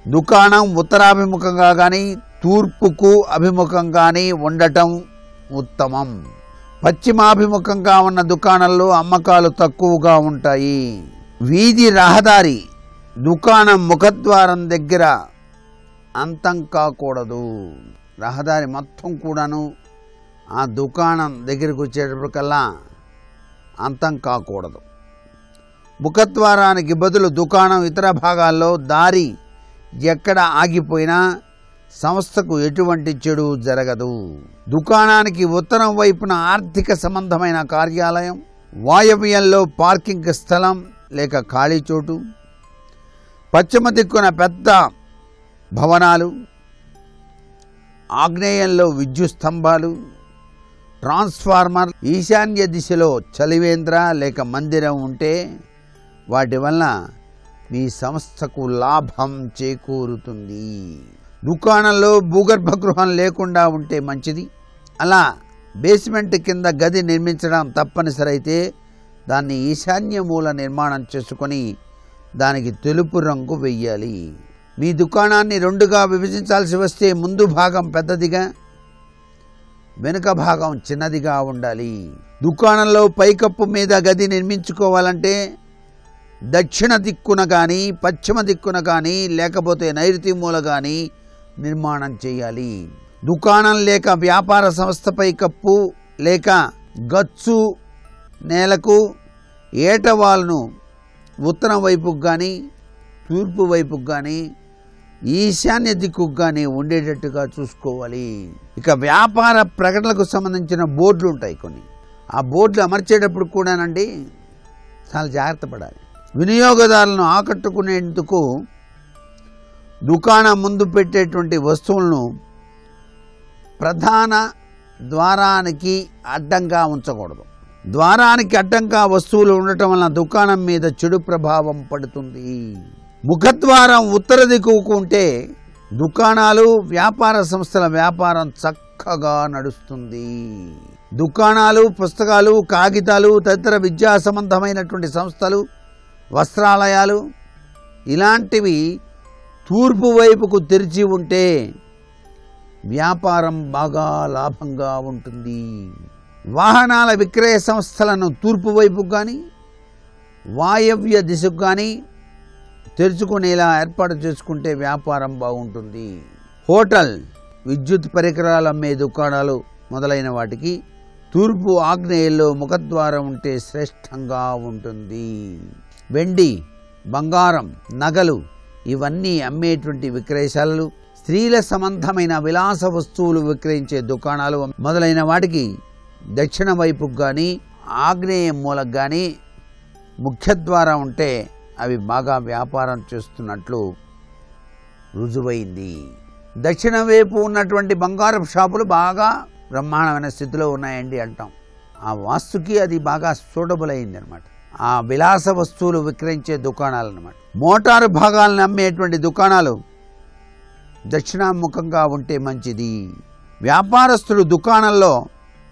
D: దుకాణం ఉత్తరాభిముఖంగా కానీ తూర్పుకు అభిముఖంగానే ఉండటం ఉత్తమం. పశ్చిమాభిముఖంగా ఉన్న దుకాణాల్లో అమ్మకాలు తక్కువగా ఉంటాయి. వీధి రహదారి దుకాణం ముఖద్వారం దగ్గర అంతం కాకూడదు. రహదారి మొత్తం కూడాను ఆ దుకాణం దగ్గరికి వచ్చేటప్పటికల్లా అంతం కాకూడదు. ముఖద్వారానికి బదులు దుకాణం ఇతర భాగాల్లో దారి ఎక్కడ ఆగిపోయినా సంస్థకు ఎటువంటి చెడు జరగదు. దుకాణానికి ఉత్తరం వైపున ఆర్థిక సంబంధమైన కార్యాలయం, వాయవ్యంలో పార్కింగ్ స్థలం లేక ఖాళీ చోటు, పశ్చిమ దిక్కున పెద్ద భవనాలు, ఆగ్నేయంలో విద్యుత్ స్తంభాలు, ట్రాన్స్ఫార్మర్, ఈశాన్య దిశలో చలివేంద్ర లేక మందిరం ఉంటే వాటి వలన మీ సంస్థకు లాభం చేకూరుతుంది. దుకాణంలో భూగర్భ గృహం లేకుండా ఉంటే మంచిది. అలా బేస్మెంట్ కింద గది నిర్మించడం తప్పనిసరి అయితే దాన్ని ఈశాన్య మూల నిర్మాణం చేసుకొని దానికి తెలుపు రంగు వెయ్యాలి. మీ దుకాణాన్ని రెండుగా విభజించాల్సి వస్తే ముందు భాగం పెద్దదిగా, వెనుక భాగం చిన్నదిగా ఉండాలి. దుకాణంలో పైకప్పు మీద గది నిర్మించుకోవాలంటే దక్షిణ దిక్కున కానీ, పశ్చిమ దిక్కున కానీ, లేకపోతే నైరుతి మూల కానీ నిర్మాణం చేయాలి. దుకాణం లేక వ్యాపార సంస్థ పైకప్పు లేక గచ్చు నేలకు ఏటవాల్ను ఉత్తరం వైపుకు కానీ, తూర్పు వైపుకు కానీ, ఈశాన్య దిక్కుకు కానీ ఉండేటట్టుగా చూసుకోవాలి. ఇక వ్యాపార ప్రకటనలకు సంబంధించిన బోర్డులు ఉంటాయి కొన్ని. ఆ బోర్డులు అమర్చేటప్పుడు కూడానండి చాలా జాగ్రత్త పడాలి. వినియోగదారులను ఆకట్టుకునేందుకు దుకాణం ముందు పెట్టేటువంటి వస్తువులను ప్రధాన ద్వారానికి అడ్డంగా ఉంచకూడదు. ద్వారానికి అడ్డంగా వస్తువులు ఉండటం వలన దుకాణం మీద చెడు ప్రభావం పడుతుంది. ముఖద్వారం ఉత్తర దిక్కుకు ఉంటే దుకాణాలు, వ్యాపార సంస్థల వ్యాపారం చక్కగా నడుస్తుంది. దుకాణాలు, పుస్తకాలు, కాగితాలు, తదితర విద్యా సంబంధమైనటువంటి సంస్థలు, వస్త్రాలయాలు ఇలాంటివి తూర్పు వైపుకు తెరిచి ఉంటే వ్యాపారం బాగా లాభంగా ఉంటుంది. వాహనాల విక్రయ సంస్థలను తూర్పు వైపుకు కానీ, వాయవ్య దిశకు కానీ తెరుచుకునేలా ఏర్పాటు చేసుకుంటే వ్యాపారం బాగుంటుంది. హోటల్, విద్యుత్ పరికరాలు అమ్మే దుకాణాలు మొదలైన వాటికి తూర్పు ఆగ్నేయంలో ముఖద్వారం ఉంటే శ్రేష్టంగా ఉంటుంది. వెండి, బంగారం, నగలు ఇవన్నీ అమ్మేటువంటి విక్రయశాలలు, స్త్రీల సంబంధమైన విలాస వస్తువులు విక్రయించే దుకాణాలు మొదలైన వాటికి దక్షిణ వైపుకు కానీ, ఆగ్నేయ మూలకు కానీ ముఖ్యద్వారం ఉంటే అవి బాగా వ్యాపారం చేస్తున్నట్లు రుజువైంది. దక్షిణ వైపు ఉన్నటువంటి బంగారపు షాపులు బాగా బ్రహ్మాండమైన స్థితిలో ఉన్నాయండి అంటాం. ఆ వాస్తుకి అది బాగా సూటబుల్ అయింది అనమాట. ఆ విలాస వస్తువులు విక్రయించే దుకాణాలు అన్నమాట. మోటారు భాగాలను అమ్మేటువంటి దుకాణాలు దక్షిణాముఖంగా ఉంటే మంచిది. వ్యాపారస్తులు దుకాణంలో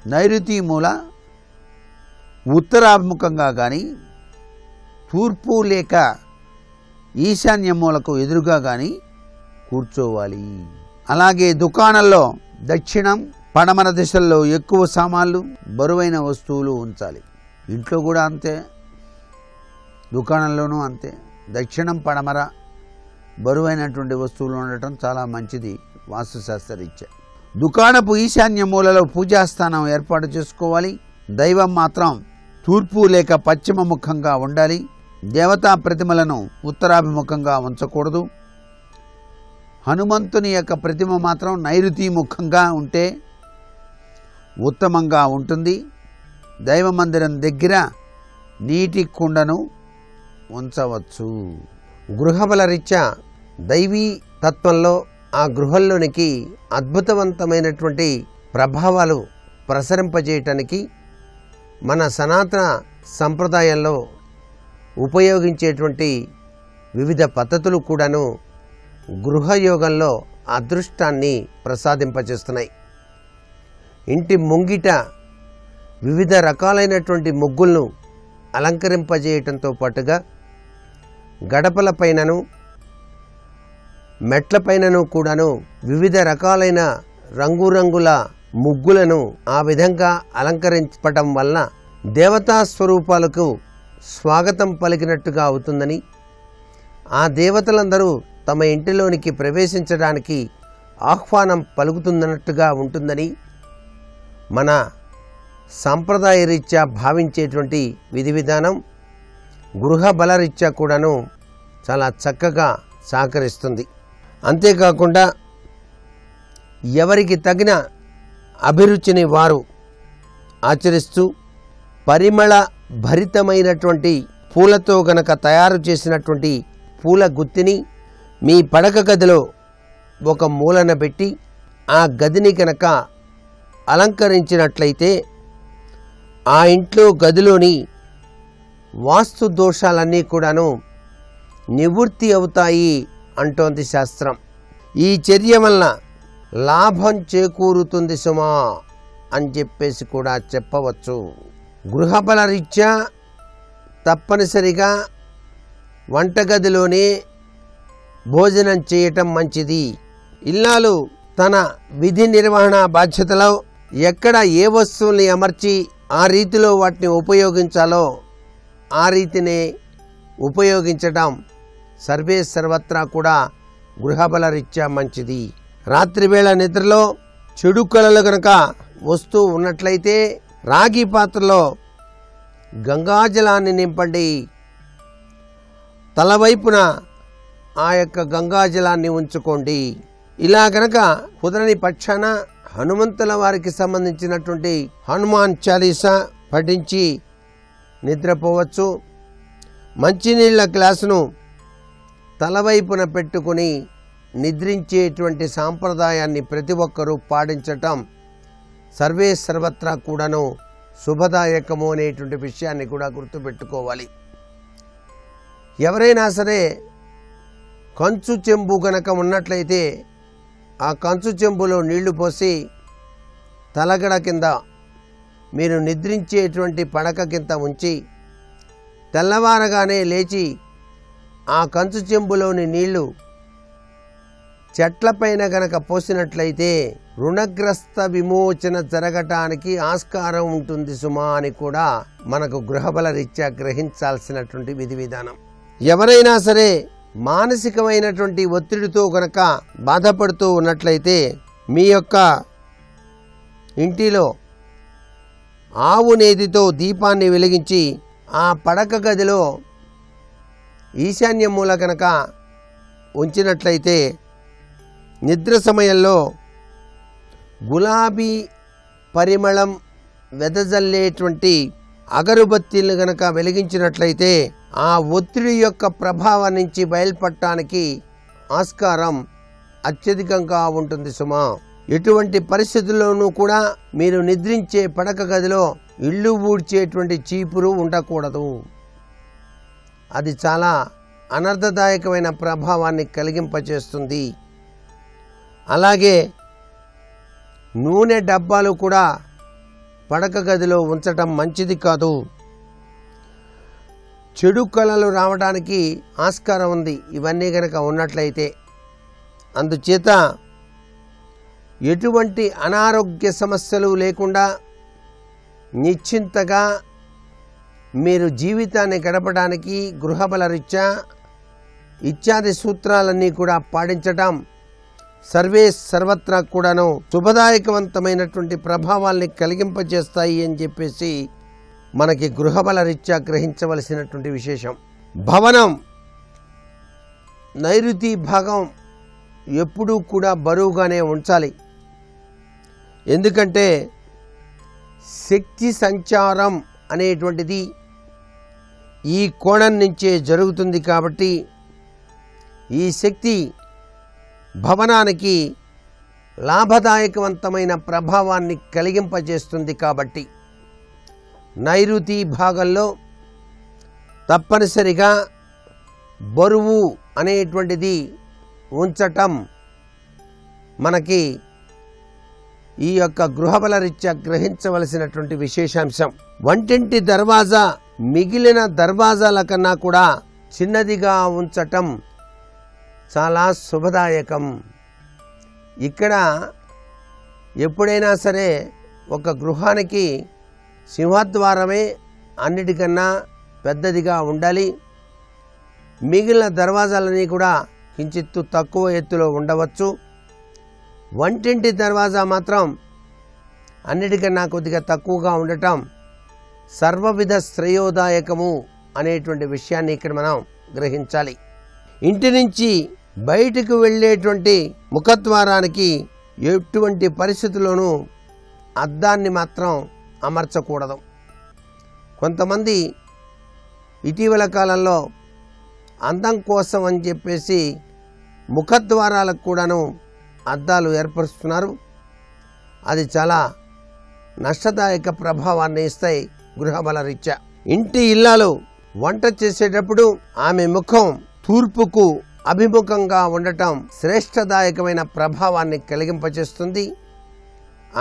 D: నైరుతి మూల, ఉత్తరాభిముఖంగా కానీ, తూర్పు లేక ఈశాన్య మూలకు ఎదురుగా కానీ కూర్చోవాలి. అలాగే దుకాణంలో దక్షిణం, పడమర దిశల్లో ఎక్కువ సామాన్లు, బరువైన వస్తువులు ఉంచాలి. ఇంట్లో కూడా అంతే, దుకాణంలోనూ అంతే. దక్షిణం, పడమర బరువైనటువంటి వస్తువులు ఉండటం చాలా మంచిది వాస్తుశాస్త్రరీత్యా. దుకాణపు ఈశాన్య మూలలో పూజాస్థానం ఏర్పాటు చేసుకోవాలి. దైవం మాత్రం తూర్పు లేక పశ్చిమ ముఖంగా ఉండాలి. దేవతా ప్రతిమలను ఉత్తరాభిముఖంగా ఉంచకూడదు. హనుమంతుని యొక్క ప్రతిమ మాత్రం నైరుతి ముఖంగా ఉంటే ఉత్తమంగా ఉంటుంది. దైవ మందిరం దగ్గర నీటి కుండను ఉంచవచ్చు.
E: గృహబల రీత్యా దైవీ తత్వంలో ఆ గృహంలోనికి అద్భుతవంతమైనటువంటి ప్రభావాలు ప్రసరింపజేయటానికి మన సనాతన సంప్రదాయంలో ఉపయోగించేటువంటి వివిధ పద్ధతులు కూడాను గృహయోగంలో అదృష్టాన్ని ప్రసాదింపచేస్తున్నాయి. ఇంటి ముంగిట వివిధ రకాలైనటువంటి ముగ్గులను అలంకరింపజేయటంతో పాటుగా గడపల పైనను మెట్లపైనను కూడాను వివిధ రకాలైన రంగురంగుల ముగ్గులను ఆ విధంగా అలంకరించడం వలన దేవతా స్వరూపాలకు స్వాగతం పలికినట్టుగా అవుతుందని, ఆ దేవతలందరూ తమ ఇంటిలోనికి ప్రవేశించడానికి ఆహ్వానం పలుకుతున్నట్టుగా ఉంటుందని మన సాంప్రదాయ రీత్యా భావించేటువంటి విధి విధానం గృహ బలరీత్యా కూడాను చాలా చక్కగా సహకరిస్తుంది. అంతేకాకుండా ఎవరికి తగిన అభిరుచిని వారు ఆచరిస్తూ పరిమళ భరితమైనటువంటి పూలతో గనక తయారు చేసినటువంటి పూల గుత్తిని మీ పడక గదిలో ఒక మూలన పెట్టి ఆ గదిని కనుక అలంకరించినట్లయితే ఆ ఇంట్లో గదిలోని వాస్తు దోషాలన్నీ కూడాను నివృత్తి అవుతాయి అంటోంది శాస్త్రం. ఈ చర్య వలన లాభం చేకూరుతుంది సుమా అని చెప్పేసి కూడా చెప్పవచ్చు. గృహబల రీత్యా తప్పనిసరిగా వంటగదిలోనే భోజనం చేయటం మంచిది. ఇల్లాలు తన విధి నిర్వహణ బాధ్యతలో ఎక్కడ ఏ వస్తువుల్ని అమర్చి ఆ రీతిలో వాటిని ఉపయోగించాలో ఆ రీతినే ఉపయోగించటం సర్వే సర్వత్రా కూడా గృహబల రీత్యా మంచిది. రాత్రివేళ నిద్రలో చెడు కలలు గనక వస్తూ ఉన్నట్లయితే రాగి పాత్రలో గంగాజలాన్ని నింపండి. తలవైపున ఆ యొక్క గంగాజలాన్ని ఉంచుకోండి. ఇలా గనక కుదరని పక్షాన హనుమంతుల వారికి సంబంధించినటువంటి హనుమాన్ చాలీసా పఠించి నిద్రపోవచ్చు. మంచినీళ్ళ గ్లాసును తలవైపున పెట్టుకుని నిద్రించేటువంటి సాంప్రదాయాన్ని ప్రతి ఒక్కరూ పాటించటం సర్వే సర్వత్రా కూడాను శుభదాయకము అనేటువంటి విషయాన్ని కూడా గుర్తుపెట్టుకోవాలి. ఎవరైనా సరే కంచు చెంబు గనక ఉన్నట్లయితే ఆ కంచు చెంబులో నీళ్లు పోసి తలగడ కింద మీరు నిద్రించేటువంటి పడక కింద ఉంచి తెల్లవారగానే లేచి ఆ కంచు చెంబులోని నీళ్లు చెట్లపైన గనక పోసినట్లయితే రుణగ్రస్త విమోచన జరగటానికి ఆస్కారం ఉంటుంది సుమా అని కూడా మనకు గృహబల రీత్యా గ్రహించాల్సినటువంటి విధి విధానం. ఎవరైనా సరే మానసికమైనటువంటి ఒత్తిడితో గనక బాధపడుతూ ఉన్నట్లయితే మీ యొక్క ఇంటిలో ఆవు నేతితో దీపాన్ని వెలిగించి ఆ పడక గదిలో ఈశాన్య మూల గనక ఉంచినట్లయితే నిద్ర సమయంలో గులాబీ పరిమళం వెదజల్లేటువంటి అగరుబత్తీలను గనక వెలిగించినట్లయితే ఆ ఒత్తిడి యొక్క ప్రభావం నుంచి బయలుపడటానికి ఆస్కారం అత్యధికంగా ఉంటుంది సుమా. ఎటువంటి పరిస్థితుల్లోనూ కూడా మీరు నిద్రించే పడక గదిలో ఇల్లు ఊడ్చేటువంటి చీపురు ఉండకూడదు. అది చాలా అనర్థదాయకమైన ప్రభావాన్ని కలిగింపచేస్తుంది. అలాగే నూనె డబ్బాలు కూడా పడక గదిలో ఉంచటం మంచిది కాదు. చెడు కళలు రావడానికి ఆస్కారం ఉంది ఇవన్నీ కనుక ఉన్నట్లయితే. అందుచేత ఎటువంటి అనారోగ్య సమస్యలు లేకుండా నిశ్చింతగా మీరు జీవితాన్ని గడపడానికి గృహబల రీత్యా ఇత్యాది సూత్రాలన్నీ కూడా పాటించటం సర్వే సర్వత్రా కూడాను శుభదాయకవంతమైనటువంటి ప్రభావాల్ని కలిగింపజేస్తాయి అని చెప్పేసి మనకి గృహబల రీత్యా గ్రహించవలసినటువంటి విశేషం. భవనం నైరుతి భాగం ఎప్పుడూ కూడా బరువుగానే ఉంచాలి. ఎందుకంటే శక్తి సంచారం అనేటువంటిది ఈ కోణం నుంచే జరుగుతుంది కాబట్టి ఈ శక్తి భవనానికి లాభదాయకవంతమైన ప్రభావాన్ని కలిగింపజేస్తుంది. కాబట్టి నైరుతి భాగంలో తప్పనిసరిగా బరువు అనేటువంటిది ఉంచటం మనకి ఈ యొక్క గృహబల రీత్యా గ్రహించవలసినటువంటి విశేషాంశం. వంటింటి దర్వాజా మిగిలిన దర్వాజాల కన్నా కూడా చిన్నదిగా ఉంచటం చాలా శుభదాయకం. ఇక్కడ ఎప్పుడైనా సరే ఒక గృహానికి సింహద్వారమే అన్నిటికన్నా పెద్దదిగా ఉండాలి. మిగిలిన దర్వాజాలన్నీ కూడా కించిత్తు తక్కువ ఎత్తులో ఉండవచ్చు. వంటింటి దర్వాజా మాత్రం అన్నిటికన్నా కొద్దిగా తక్కువగా ఉండటం సర్వవిధ శ్రేయోదాయకము అనేటువంటి విషయాన్ని ఇక్కడ మనం గ్రహించాలి. ఇంటి నుంచి బయటకు వెళ్ళేటువంటి ముఖద్వారానికి ఎటువంటి పరిస్థితుల్లోనూ అద్దాన్ని మాత్రం అమర్చకూడదు. కొంతమంది ఇటీవల కాలంలో అందం కోసం అని చెప్పేసి ముఖద్వారాలకు కూడాను అద్దాలు ఏర్పరుస్తున్నారు. అది చాలా నష్టదాయక ప్రభావాన్ని ఇస్తాయి గృహబల రీత్యా. ఇంటి ఇల్లాలు వంట చేసేటప్పుడు ఆమె ముఖం తూర్పుకు అభిముఖంగా ఉండటం శ్రేష్టదాయకమైన ప్రభావాన్ని కలిగింపచేస్తుంది.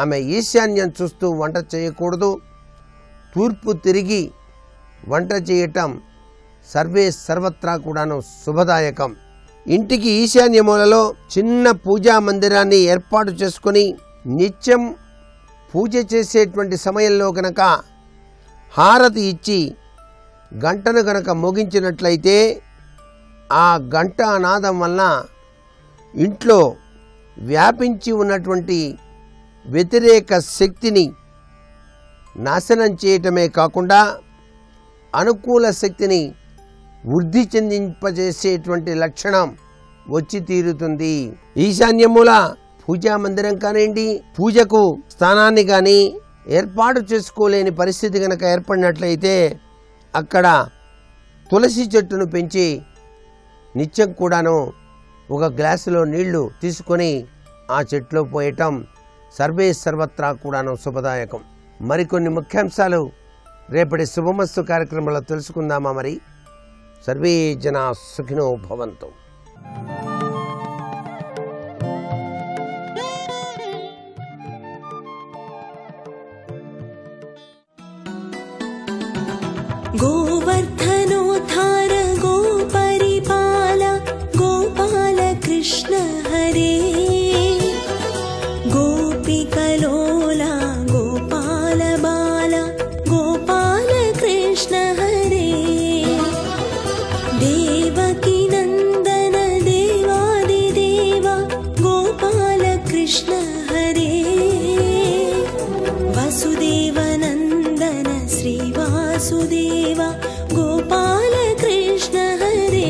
E: ఆమె ఈశాన్యం చూస్తూ వంట చేయకూడదు. తూర్పు తిరిగి వంట చేయటం సర్వత్రా కూడాను శుభదాయకం. ఇంటికి ఈశాన్య మూలలో చిన్న పూజా మందిరాన్ని ఏర్పాటు చేసుకొని నిత్యం పూజ చేసేటువంటి సమయంలో గనక హారతి ఇచ్చి గంటను గనక మోగించినట్లయితే ఆ గంట నాదం వలన ఇంట్లో వ్యాపించి ఉన్నటువంటి వ్యతిరేక శక్తిని నాశనం చేయటమే కాకుండా అనుకూల శక్తిని వృద్ధి చెందింపజేసేటువంటి లక్షణం వచ్చి తీరుతుంది. ఈశాన్యమూల పూజా మందిరం కానివ్వండి, పూజకు స్థానాన్ని కానీ ఏర్పాటు చేసుకోలేని పరిస్థితి కనుక ఏర్పడినట్లయితే అక్కడ తులసి చెట్టును పెంచి నిత్యం కూడాను ఒక గ్లాసులో నీళ్లు తీసుకొని ఆ చెట్లో పోయటం సర్వత్రా కూడాను శుభదాయకం. మరికొన్ని ముఖ్యాంశాలు రేపటి శుభమస్తు కార్యక్రమంలో తెలుసుకుందామా? మరి సర్వే జనా సుఖినో భవంతు.
F: गोवर्धनोद्धार गोपरिपाल गोपाल कृष्ण हरे गोपिकलोला गोपाल बाल गोपाल कृष्ण हरे देवकी नंदन देवादिदेव गोपाल कृष्ण हरे वसुदेव नंदन श्री वासुदेव गोपाल कृष्ण हरे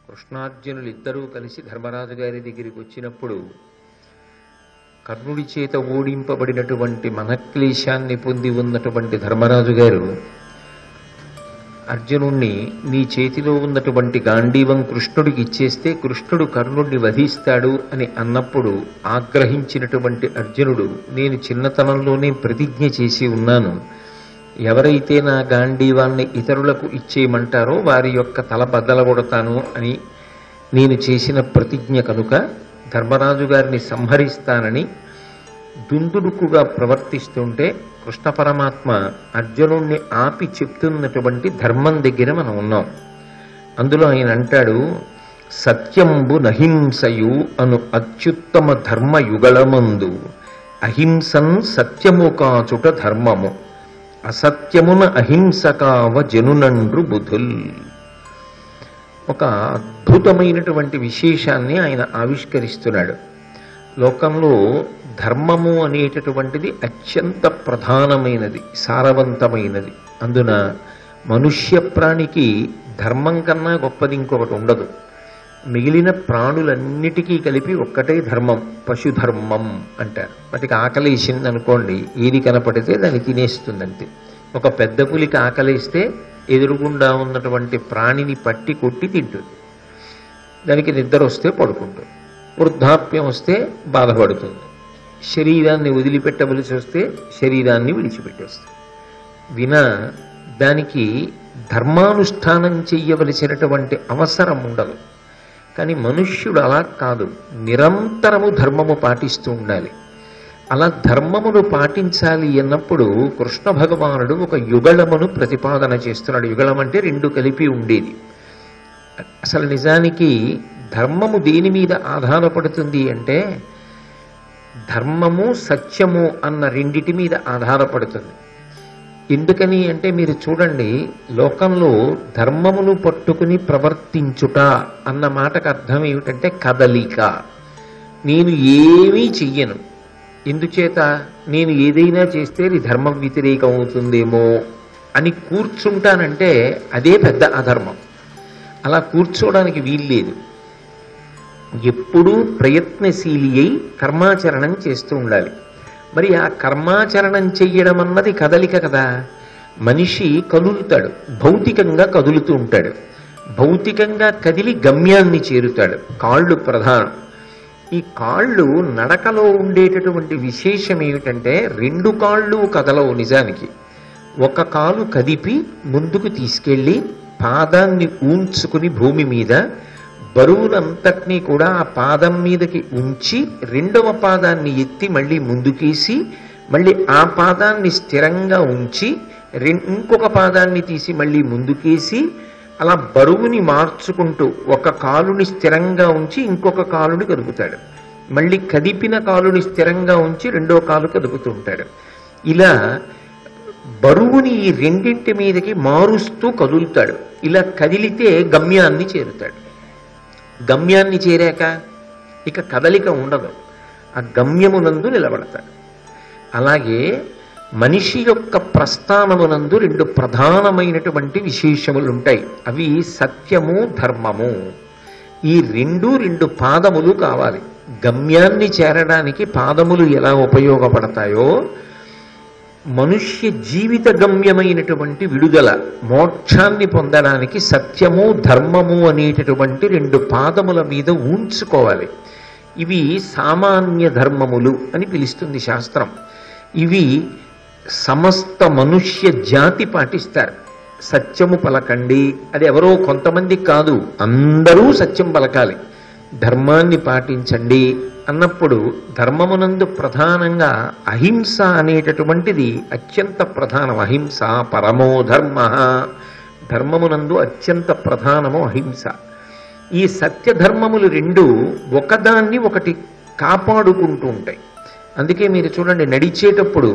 A: కృష్ణార్జునులిద్దరూ కలిసి ధర్మరాజు గారి దగ్గరికి వచ్చినప్పుడు కర్ణుడి చేత ఓడింపబడినటువంటి మనక్లేశాన్ని పొంది ఉన్నటువంటి ధర్మరాజు గారు అర్జునుణ్ణి నీ చేతిలో ఉన్నటువంటి గాంధీవం కృష్ణుడికి ఇచ్చేస్తే కృష్ణుడు కర్ణుడిని వధిస్తాడు అని అన్నప్పుడు ఆగ్రహించినటువంటి అర్జునుడు, నేను చిన్నతనంలోనే ప్రతిజ్ఞ చేసి ఉన్నాను, ఎవరైతే నా గాంధీవాన్ని ఇతరులకు ఇచ్చేయమంటారో వారి యొక్క తల బద్దలగొడతాను అని నేను చేసిన ప్రతిజ్ఞ కనుక ధర్మరాజు గారిని సంహరిస్తానని దుందుడుకుగా ప్రవర్తిస్తుంటే కృష్ణ పరమాత్మ అర్జునుణ్ణి ఆపి చెప్తున్నటువంటి ధర్మం దగ్గర మనం ఉన్నాం. అందులో ఆయన అంటాడు, సత్యంబు నహింసయు అను అత్యుత్తమ ధర్మ యుగళమందు అహింసన్ సత్యము కాచుట ధర్మము అసత్యమున అహింసకావ జనునండ్రు బుధుల్. ఒక అద్భుతమైనటువంటి విశేషాన్ని ఆయన ఆవిష్కరిస్తున్నాడు. లోకంలో ధర్మము అనేటటువంటిది అత్యంత ప్రధానమైనది, సారవంతమైనది. అందున మనుష్య ప్రాణికి ధర్మం కన్నా గొప్పది ఇంకొకటి ఉండదు. మిగిలిన ప్రాణులన్నిటికీ కలిపి ఒక్కటే ధర్మం, పశుధర్మం అంటారు. వాటికి ఆకలేసింది అనుకోండి, ఏది కనపడితే దాన్ని తినేస్తుందంతే. ఒక పెద్ద పులికి ఆకలిస్తే ఎదురుగుండా ఉన్నటువంటి ప్రాణిని పట్టి కొట్టి తింటుంది. దానికి నిద్ర వస్తే పడుకుంటుంది, వృద్ధాప్యం వస్తే బాధపడుతుంది, శరీరాన్ని వదిలిపెట్టవలసి వస్తే శరీరాన్ని విడిచిపెట్టేస్తుంది. వినా
G: దానికి ధర్మానుష్ఠానం చెయ్యవలసినటువంటి అవసరం ఉండదు. కానీ మనుష్యుడు అలా కాదు, నిరంతరము ధర్మము పాటిస్తూ ఉండాలి. అలా ధర్మమును పాటించాలి అన్నప్పుడు కృష్ణ భగవానుడు ఒక యుగళమును ప్రతిపాదన చేస్తున్నాడు. యుగళం అంటే రెండు కలిపి ఉండేది. అసలు నిజానికి ధర్మము దేని మీద ఆధారపడుతుంది అంటే ధర్మము సత్యము అన్న రెండిటి మీద ఆధారపడుతుంది. ఎందుకని అంటే మీరు చూడండి, లోకంలో ధర్మమును పట్టుకుని ప్రవర్తించుట అన్న మాటకు అర్థం ఏమిటంటే కదలిక. నేను ఏమీ చెయ్యను, ఎందుచేత నేను ఏదైనా చేస్తే ఇది ధర్మం వ్యతిరేకం అవుతుందేమో అని కూర్చుంటానంటే అదే పెద్ద అధర్మం. అలా కూర్చోవడానికి వీల్లేదు. ఎప్పుడూ ప్రయత్నశీలి అయి కర్మాచరణం చేస్తూ ఉండాలి. మరి ఆ కర్మాచరణం చెయ్యడం అన్నది కదలిక కదా. మనిషి కదులుతాడు, భౌతికంగా కదులుతూ ఉంటాడు. భౌతికంగా కదిలి గమ్యాన్ని చేరుతాడు. కాళ్ళు ప్రధానం. ఈ కాళ్ళు నడకలో ఉండేటటువంటి విశేషం ఏమిటంటే రెండు కాళ్ళు కదలవు నిజానికి. ఒక కాలు కదిపి ముందుకు తీసుకెళ్ళి పాదాన్ని ఉంచుకుని భూమి మీద బరువునంతటినీ కూడా ఆ పాదం మీదకి ఉంచి రెండవ పాదాన్ని ఎత్తి మళ్ళీ ముందుకేసి మళ్ళీ ఆ పాదాన్ని స్థిరంగా ఉంచి ఇంకొక పాదాన్ని తీసి మళ్ళీ ముందుకేసి అలా బరువుని మార్చుకుంటూ ఒక కాలుని స్థిరంగా ఉంచి ఇంకొక కాలుని కదుపుతాడు. మళ్ళీ కదిపిన కాలుని స్థిరంగా ఉంచి రెండో కాలు కదుపుతూ ఉంటాడు. ఇలా బరువుని ఈ రెండింటి మీదకి మారుస్తూ కదులుతాడు. ఇలా కదిలితే గమ్యాన్ని చేరుతాడు. గమ్యాన్ని చేరాక ఇక కదలిక ఉండదు, ఆ గమ్యమునందు నిలబడతాడు. అలాగే మనిషి యొక్క ప్రస్థానమునందు రెండు ప్రధానమైనటువంటి విశేషములు ఉంటాయి. అవి సత్యము, ధర్మము. ఈ రెండు పాదములు కావాలి. గమ్యాన్ని చేరడానికి పాదములు ఎలా ఉపయోగపడతాయో మనుష్య జీవిత గమ్యమైనటువంటి విడుదల మోక్షాన్ని పొందడానికి సత్యము, ధర్మము అనేటటువంటి రెండు పాదముల మీద ఉంచుకోవాలి. ఇవి సామాన్య ధర్మములు అని పిలుస్తుంది శాస్త్రం. ఇవి సమస్త మనుష్య జాతి పాటిస్తారు. సత్యము పలకండి, అది ఎవరో కొంతమంది కాదు, అందరూ సత్యం పలకాలి. ధర్మాన్ని పాటించండి అన్నప్పుడు ధర్మమునందు ప్రధానంగా అహింస అనేటటువంటిది అత్యంత ప్రధానం. అహింస పరమో ధర్మ. ధర్మమునందు అత్యంత ప్రధానము అహింస. ఈ సత్యధర్మములు రెండు ఒకదాన్ని ఒకటి కాపాడుకుంటూ ఉంటాయి. అందుకే మీరు చూడండి, నడిచేటప్పుడు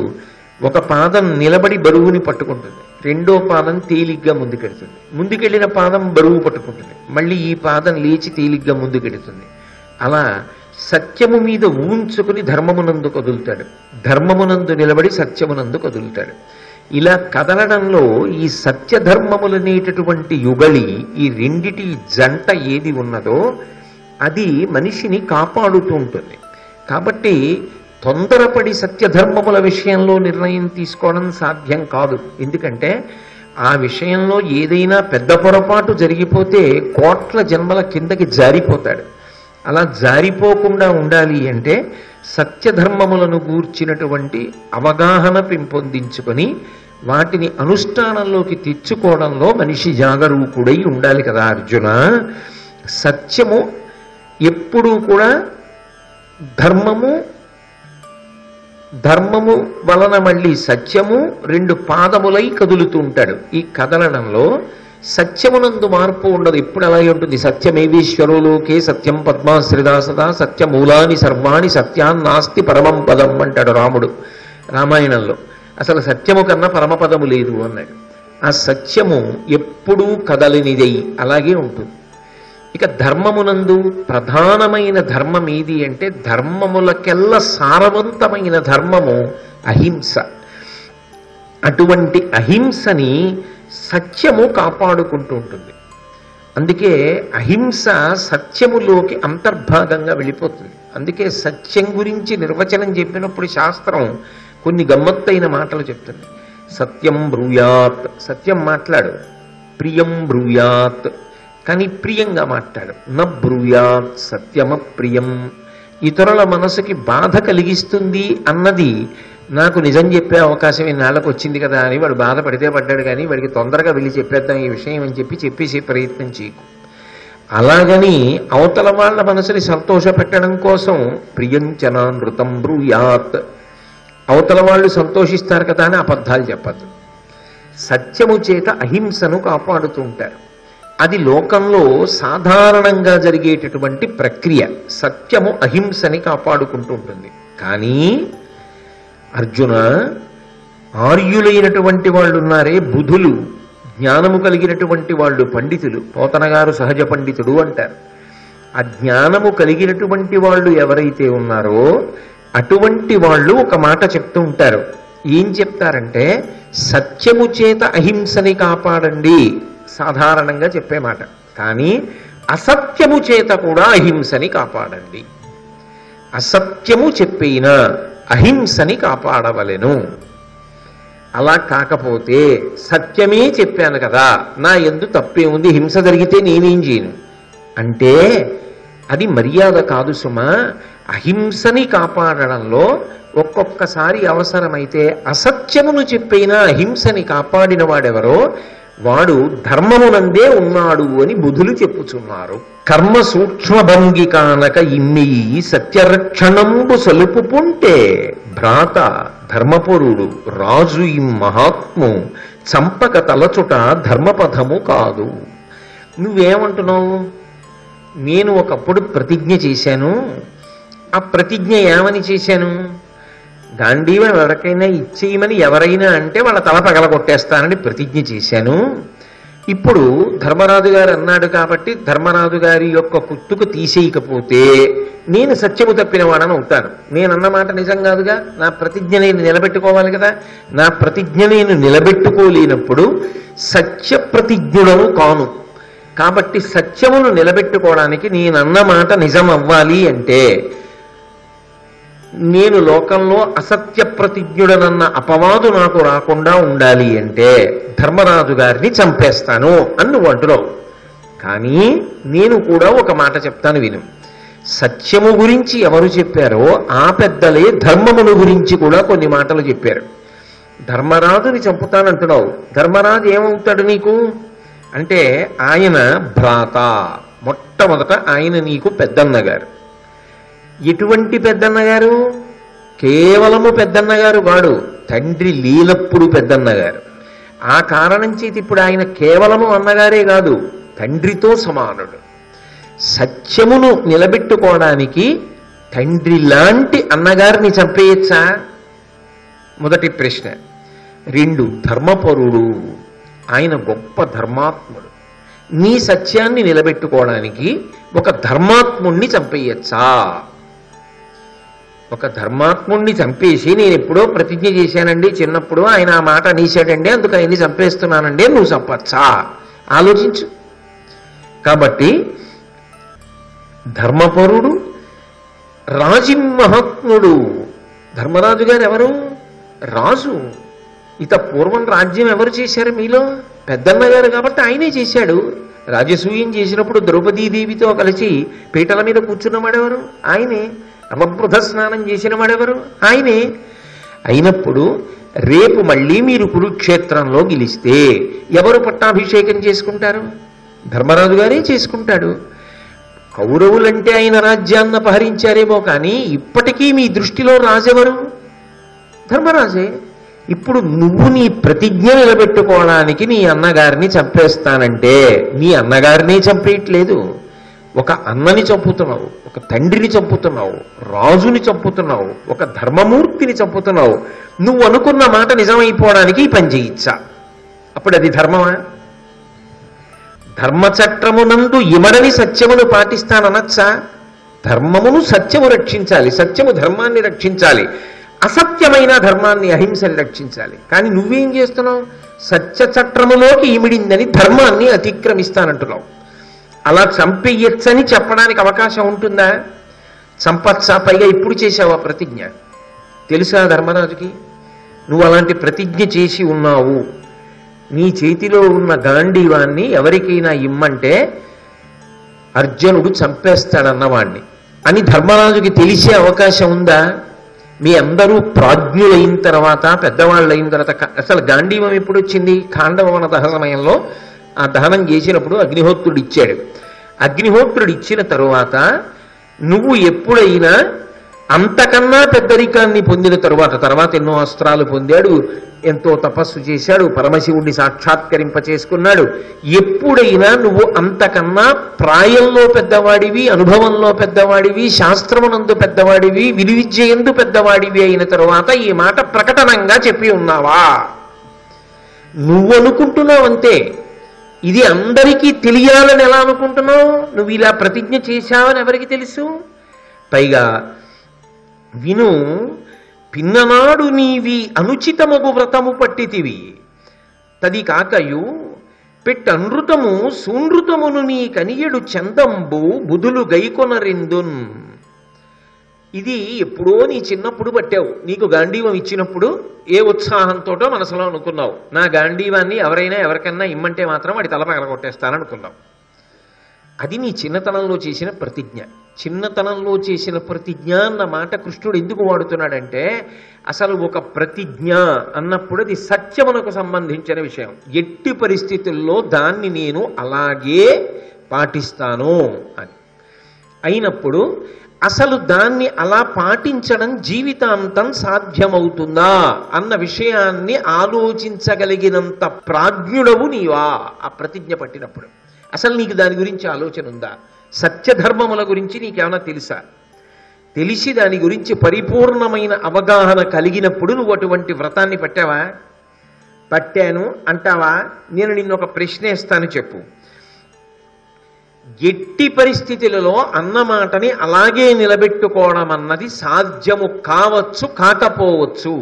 G: ఒక పాదం నిలబడి బరువుని పట్టుకుంటుంది, రెండో పాదం తేలిగ్గా ముందుకెడుతుంది. ముందుకెళ్ళిన పాదం బరువు పట్టుకుంటుంది, మళ్ళీ ఈ పాదం లేచి తేలిగ్గా ముందుకెడుతుంది. అలా సత్యము మీద ఊంచుకుని ధర్మమునందు కదులుతాడు, ధర్మమునందు నిలబడి సత్యమునందు కదులుతాడు. ఇలా కదలడంలో ఈ సత్యధర్మములనేటటువంటి యుగళి, ఈ రెండిటి జంట ఏది ఉన్నదో అది మనిషిని కాపాడుతూ ఉంటుంది. కాబట్టి తొందరపడి సత్యధర్మముల విషయంలో నిర్ణయం తీసుకోవడం సాధ్యం కాదు. ఎందుకంటే ఆ విషయంలో ఏదైనా పెద్ద పొరపాటు జరిగిపోతే కోట్ల జన్మల కిందకి జారిపోతాడు. అలా జారిపోకుండా ఉండాలి అంటే సత్యధర్మములను గూర్చినటువంటి అవగాహన పెంపొందించుకొని వాటిని అనుష్ఠానంలోకి తెచ్చుకోవడంలో మనిషి జాగరూకుడై ఉండాలి కదా అర్జున. సత్యము ఎప్పుడూ కూడా ధర్మము వలన మళ్ళీ సత్యము రెండు పాదములై కదులుతూ ఉంటాడు. ఈ కదలడంలో సత్యమునందు మార్పు ఉండదు, ఎప్పుడు అలాగే ఉంటుంది. సత్యమేవీశ్వరోలోకే సత్యం పద్మాశ్రిదా సదా సత్యమూలాని సర్వాణి సత్యాన్నాస్తి పరమం పదం అంటాడు రాముడు రామాయణంలో. అసలు సత్యము కన్నా పరమపదము లేదు అన్నాడు. ఆ సత్యము ఎప్పుడూ కదలినిదై అలాగే ఉంటుంది. ఇక ధర్మమునందు ప్రధానమైన ధర్మం ఏది అంటే ధర్మములకెల్లా సారవంతమైన ధర్మము అహింస. అటువంటి అహింసని సత్యము కాపాడుకుంటూ ఉంటుంది. అందుకే అహింస సత్యములోకి అంతర్భాగంగా వెళ్ళిపోతుంది. అందుకే సత్యం గురించి నిర్వచనం చెప్పినప్పుడు శాస్త్రం కొన్ని గమ్మత్తైన మాటలు చెప్తుంది. సత్యం బ్రూయాత్, సత్యం మాట్లాడు. ప్రియం బ్రూయాత్, కానీ ప్రియంగా మాట్లాడు. న బ్రూయాత్ సత్యమ ప్రియం, ఇతరుల మనసుకి బాధ కలిగిస్తుంది అన్నది నాకు నిజం చెప్పే అవకాశం ఇన్నాళ్ళకు వచ్చింది కదా అని వాడు బాధపడితే పడ్డాడు, కానీ వాడికి తొందరగా వెళ్ళి చెప్పేద్దాం ఈ విషయం అని చెప్పేసే ప్రయత్నం చేయకు. అలాగని అవతల వాళ్ళ మనసుని సంతోషపెట్టడం కోసం ప్రియంచన నృతం బ్రూయాత్, అవతల వాళ్ళు సంతోషిస్తారు కదా అని అబద్ధాలు చెప్పద్దు. సత్యము చేత అహింసను కాపాడుతూ ఉంటారు. అది లోకంలో సాధారణంగా జరిగేటటువంటి ప్రక్రియ. సత్యము అహింసని కాపాడుకుంటూ ఉంటుంది. కానీ అర్జున, ఆర్యులైనటువంటి వాళ్ళు ఉన్నారే, బుధులు, జ్ఞానము కలిగినటువంటి వాళ్ళు, పండితులు, పోతన గారు సహజ పండితుడు అంటారు. ఆ జ్ఞానము కలిగినటువంటి వాళ్ళు ఎవరైతే ఉన్నారో అటువంటి వాళ్ళు ఒక మాట చెప్తూ ఉంటారు. ఏం చెప్తారంటే, సత్యము చేత అహింసని కాపాడండి, సాధారణంగా చెప్పే మాట. కానీ అసత్యము చేత కూడా అహింసని కాపాడండి. అసత్యము చెప్పినా అహింసని కాపాడవలెను. అలా కాకపోతే సత్యమే చెప్పాను కదా, నా యందు తప్పే ఉంది, హింస జరిగితే నేనేం చేయను అంటే అది మర్యాద కాదు సుమా. అహింసని కాపాడడంలో ఒక్కొక్కసారి అవసరమైతే అసత్యమును చెప్పైనా అహింసని కాపాడిన వాడెవరో వాడు ధర్మమునందే ఉన్నాడు అని బుధులు చెప్పుచున్నారు. కర్మ సూక్ష్మ భంగి కానక ఇమ్మియి సత్యరక్షణంబు సలుపు పుంటే భ్రాత ధర్మపురుడు రాజు ఈ మహాత్ము చంపక తలచుట ధర్మపథము కాదు. నువ్వేమంటున్నావు? నేను ఒకప్పుడు ప్రతిజ్ఞ చేశాను. ఆ ప్రతిజ్ఞ ఏమని చేశాను? గాంధీవం ఎవరికైనా ఇచ్చేయమని ఎవరైనా అంటే వాళ్ళ తల పగలగొట్టేస్తానని ప్రతిజ్ఞ చేశాను. ఇప్పుడు ధర్మరాజు గారు అన్నాడు కాబట్టి ధర్మరాజు గారి యొక్క కుత్తుకు తీసేయకపోతే నేను సత్యము తప్పిన వాడని అవుతాను. నేనన్న మాట నిజం కాదుగా. నా ప్రతిజ్ఞ నేను నిలబెట్టుకోవాలి కదా. నా ప్రతిజ్ఞ నేను నిలబెట్టుకోలేనప్పుడు సత్య ప్రతిజ్ఞుడను కాను. కాబట్టి సత్యమును నిలబెట్టుకోవడానికి నేనన్న మాట నిజం అవ్వాలి అంటే, నేను లోకంలో అసత్య ప్రతిజ్ఞుడనన్న అపవాదు నాకు రాకుండా ఉండాలి అంటే ధర్మరాజు గారిని చంపేస్తాను అని నువ్వు అంటున్నావు. కానీ నేను కూడా ఒక మాట చెప్తాను విను. సత్యము గురించి ఎవరు చెప్పారో ఆ పెద్దలే ధర్మమును గురించి కూడా కొన్ని మాటలు చెప్పారు. ధర్మరాజుని చంపుతానంటున్నావు. ధర్మరాజు ఏమవుతాడు నీకు అంటే, ఆయన భ్రాత. మొట్టమొదట ఆయన నీకు పెద్దన్నగారు. ఎటువంటి పెద్దన్నగారు? కేవలము పెద్దన్నగారు వాడు, తండ్రి లేనప్పుడు పెద్దన్నగారు. ఆ కారణం చేతి ఇప్పుడు ఆయన కేవలము అన్నగారే కాదు, తండ్రితో సమానుడు. సత్యమును నిలబెట్టుకోవడానికి తండ్రి లాంటి అన్నగారిని చంపేయచ్చా? మొదటి ప్రశ్న. రెండు, ధర్మపరుడు, ఆయన గొప్ప ధర్మాత్ముడు. నీ సత్యాన్ని నిలబెట్టుకోవడానికి ఒక ధర్మాత్ముణ్ణి చంపేయచ్చా? ఒక ధర్మాత్ముణ్ణి చంపేసి నేను ఎప్పుడో ప్రతిజ్ఞ చేశానండి చిన్నప్పుడు, ఆయన ఆ మాట అనేశాడండి అందుకు ఆయన్ని చంపేస్తున్నానండి నువ్వు చంపచ్చా? ఆలోచించు. కాబట్టి ధర్మపరుడు, రాజిమహాత్ముడు. ధర్మరాజు గారు ఎవరు? రాజు. ఇత పూర్వం రాజ్యం ఎవరు చేశారు మీలో? పెద్దన్నగారు కాబట్టి ఆయనే చేశాడు. రాజసూయం చేసినప్పుడు ద్రౌపదీదేవితో కలిసి పీటల మీద కూర్చున్న వాడెవరు? ఆయనే. అవబృధ స్నానం చేసిన వాడెవరు? ఆయనే. అయినప్పుడు రేపు మళ్ళీ మీరు కురుక్షేత్రంలో గెలిస్తే ఎవరు పట్టాభిషేకం చేసుకుంటారు? ధర్మరాజు గారే చేసుకుంటాడు. కౌరవులంటే ఆయన రాజ్యాన్ని అపహరించారేమో కానీ ఇప్పటికీ మీ దృష్టిలో రాజెవరు? ధర్మరాజే. ఇప్పుడు నువ్వు నీ ప్రతిజ్ఞ నిలబెట్టుకోవడానికి నీ అన్నగారిని చంపేస్తానంటే నీ అన్నగారిని చంపేయట్లేదు, ఒక అన్నని చంపుతున్నావు, ఒక తండ్రిని చంపుతున్నావు, రాజుని చంపుతున్నావు, ఒక ధర్మమూర్తిని చంపుతున్నావు. నువ్వు అనుకున్న మాట నిజమైపోవడానికి ఈ పని చేయించా? అప్పుడు అది ధర్మమా? ధర్మచట్రమునందు ఇమడని సత్యమును పాటిస్తాననొచ్చా? ధర్మమును సత్యము రక్షించాలి, సత్యము ధర్మాన్ని రక్షించాలి, అసత్యమైన ధర్మాన్ని అహింసని రక్షించాలి. కానీ నువ్వేం చేస్తున్నావు? సత్య చట్రములోకి ఇమిడిందని ధర్మాన్ని అతిక్రమిస్తానంటున్నావు. అలా చంపేయచ్చని చెప్పడానికి అవకాశం ఉంటుందా? చంపచ్చా? పైగా ఇప్పుడు చేశావా ప్రతిజ్ఞ? తెలుసా ధర్మరాజుకి నువ్వు అలాంటి ప్రతిజ్ఞ చేసి ఉన్నావు? నీ చేతిలో ఉన్న గాంధీవాన్ని ఎవరికైనా ఇమ్మంటే అర్జునుడు చంపేస్తాడన్నవాణ్ణి అని ధర్మరాజుకి తెలిసే అవకాశం ఉందా? మీ అందరూ ప్రాజ్ఞులైన తర్వాత, పెద్దవాళ్ళు అయిన తర్వాత, అసలు గాంధీవం ఎప్పుడు వచ్చింది? ఖాండవన దహన సమయంలో ఆ దహనం చేసినప్పుడు అగ్నిహోత్రుడు ఇచ్చాడు. అగ్నిహోత్రుడు ఇచ్చిన తరువాత నువ్వు ఎప్పుడైనా అంతకన్నా పెద్దరికాన్ని పొందిన తర్వాత ఎన్నో అస్త్రాలు పొందాడు, ఎంతో తపస్సు చేశాడు, పరమశివుణ్ణి సాక్షాత్కరింప చేసుకున్నాడు. ఎప్పుడైనా నువ్వు అంతకన్నా ప్రాయంలో పెద్దవాడివి, అనుభవంలో పెద్దవాడివి, శాస్త్రమునందు పెద్దవాడివి, విలువిద్యయందు పెద్దవాడివి అయిన తరువాత ఈ మాట ప్రకటనంగా చెప్పి ఉన్నావా? నువ్వు అనుకుంటున్నావు అంతే. ఇది అందరికీ తెలియాలని ఎలా అనుకుంటున్నావు? నువ్వు ఇలా ప్రతిజ్ఞ చేశావని ఎవరికి తెలుసు? పైగా విను, పిన్ననాడు నీవి అనుచితమగు వ్రతము పట్టితివి, తది కాకయు పెట్టనృతము సూనృతమును నీ కనియడు చందంబు బుధులు గైకొనరిందున్. ఇది ఎప్పుడో నీ చిన్నప్పుడు పట్టావు. నీకు గాంధీవం ఇచ్చినప్పుడు ఏ ఉత్సాహంతోటో మనసులో అనుకున్నావు, నా గాంధీవాన్ని ఎవరైనా ఎవరికన్నా ఇమ్మంటే మాత్రం వాడి తల పగలగొట్టేస్తాననుకున్నావు. అది నీ చిన్నతనంలో చేసిన ప్రతిజ్ఞ. చిన్నతనంలో చేసిన ప్రతిజ్ఞ అన్న మాట కృష్ణుడు ఎందుకు వాడుతున్నాడంటే, అసలు ఒక ప్రతిజ్ఞ అన్నప్పుడు అది సత్యమునకు సంబంధించిన విషయం. ఎట్టి పరిస్థితుల్లో దాన్ని నేను అలాగే పాటిస్తాను అని అయినప్పుడు, అసలు దాన్ని అలా పాటించడం జీవితాంతం సాధ్యమవుతుందా అన్న విషయాన్ని ఆలోచించగలిగినంత ప్రాజ్ఞుడవు నీవా ఆ ప్రతిజ్ఞ పట్టినప్పుడు? అసలు నీకు దాని గురించి ఆలోచన ఉందా? సత్యధర్మముల గురించి నీకేమైనా తెలుసా? తెలిసి దాని గురించి పరిపూర్ణమైన అవగాహన కలిగినప్పుడు నువ్వు అటువంటి వ్రతాన్ని పట్టావా? పట్టాను అంటావా? నేను నిన్ను ఒక ప్రశ్న వేస్తాను, చెప్పు. ఎట్టి పరిస్థితులలో అన్నమాటని అలాగే నిలబెట్టుకోవడం అన్నది సాధ్యము కావచ్చు, కాకపోవచ్చు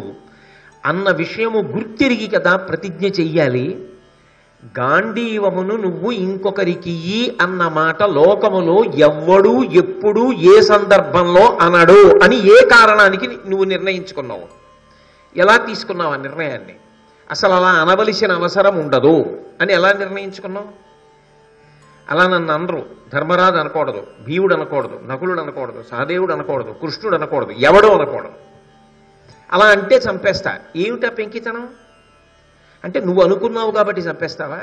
G: అన్న విషయము గుర్తిరిగి కదా ప్రతిజ్ఞ చెయ్యాలి. గాంధీవమును నువ్వు ఇంకొకరికి అన్న మాట లోకములో ఎవ్వడు ఎప్పుడు ఏ సందర్భంలో అనడు అని ఏ కారణానికి నువ్వు నిర్ణయించుకున్నావు? ఎలా తీసుకున్నావు ఆ నిర్ణయాన్ని? అసలు అలా అనవలసిన అవసరం ఉండదు అని ఎలా నిర్ణయించుకున్నావు? అలా నన్ను అనరు, ధర్మరాజు అనకూడదు, భీవుడు అనకూడదు, నకులుడు అనకూడదు, సహదేవుడు అనకూడదు, కృష్ణుడు అనకూడదు, ఎవడో అనకూడదు, అలా అంటే చంపేస్తా. ఏమిటా పెంకితనం? అంటే నువ్వు అనుకున్నావు కాబట్టి చంపేస్తావా?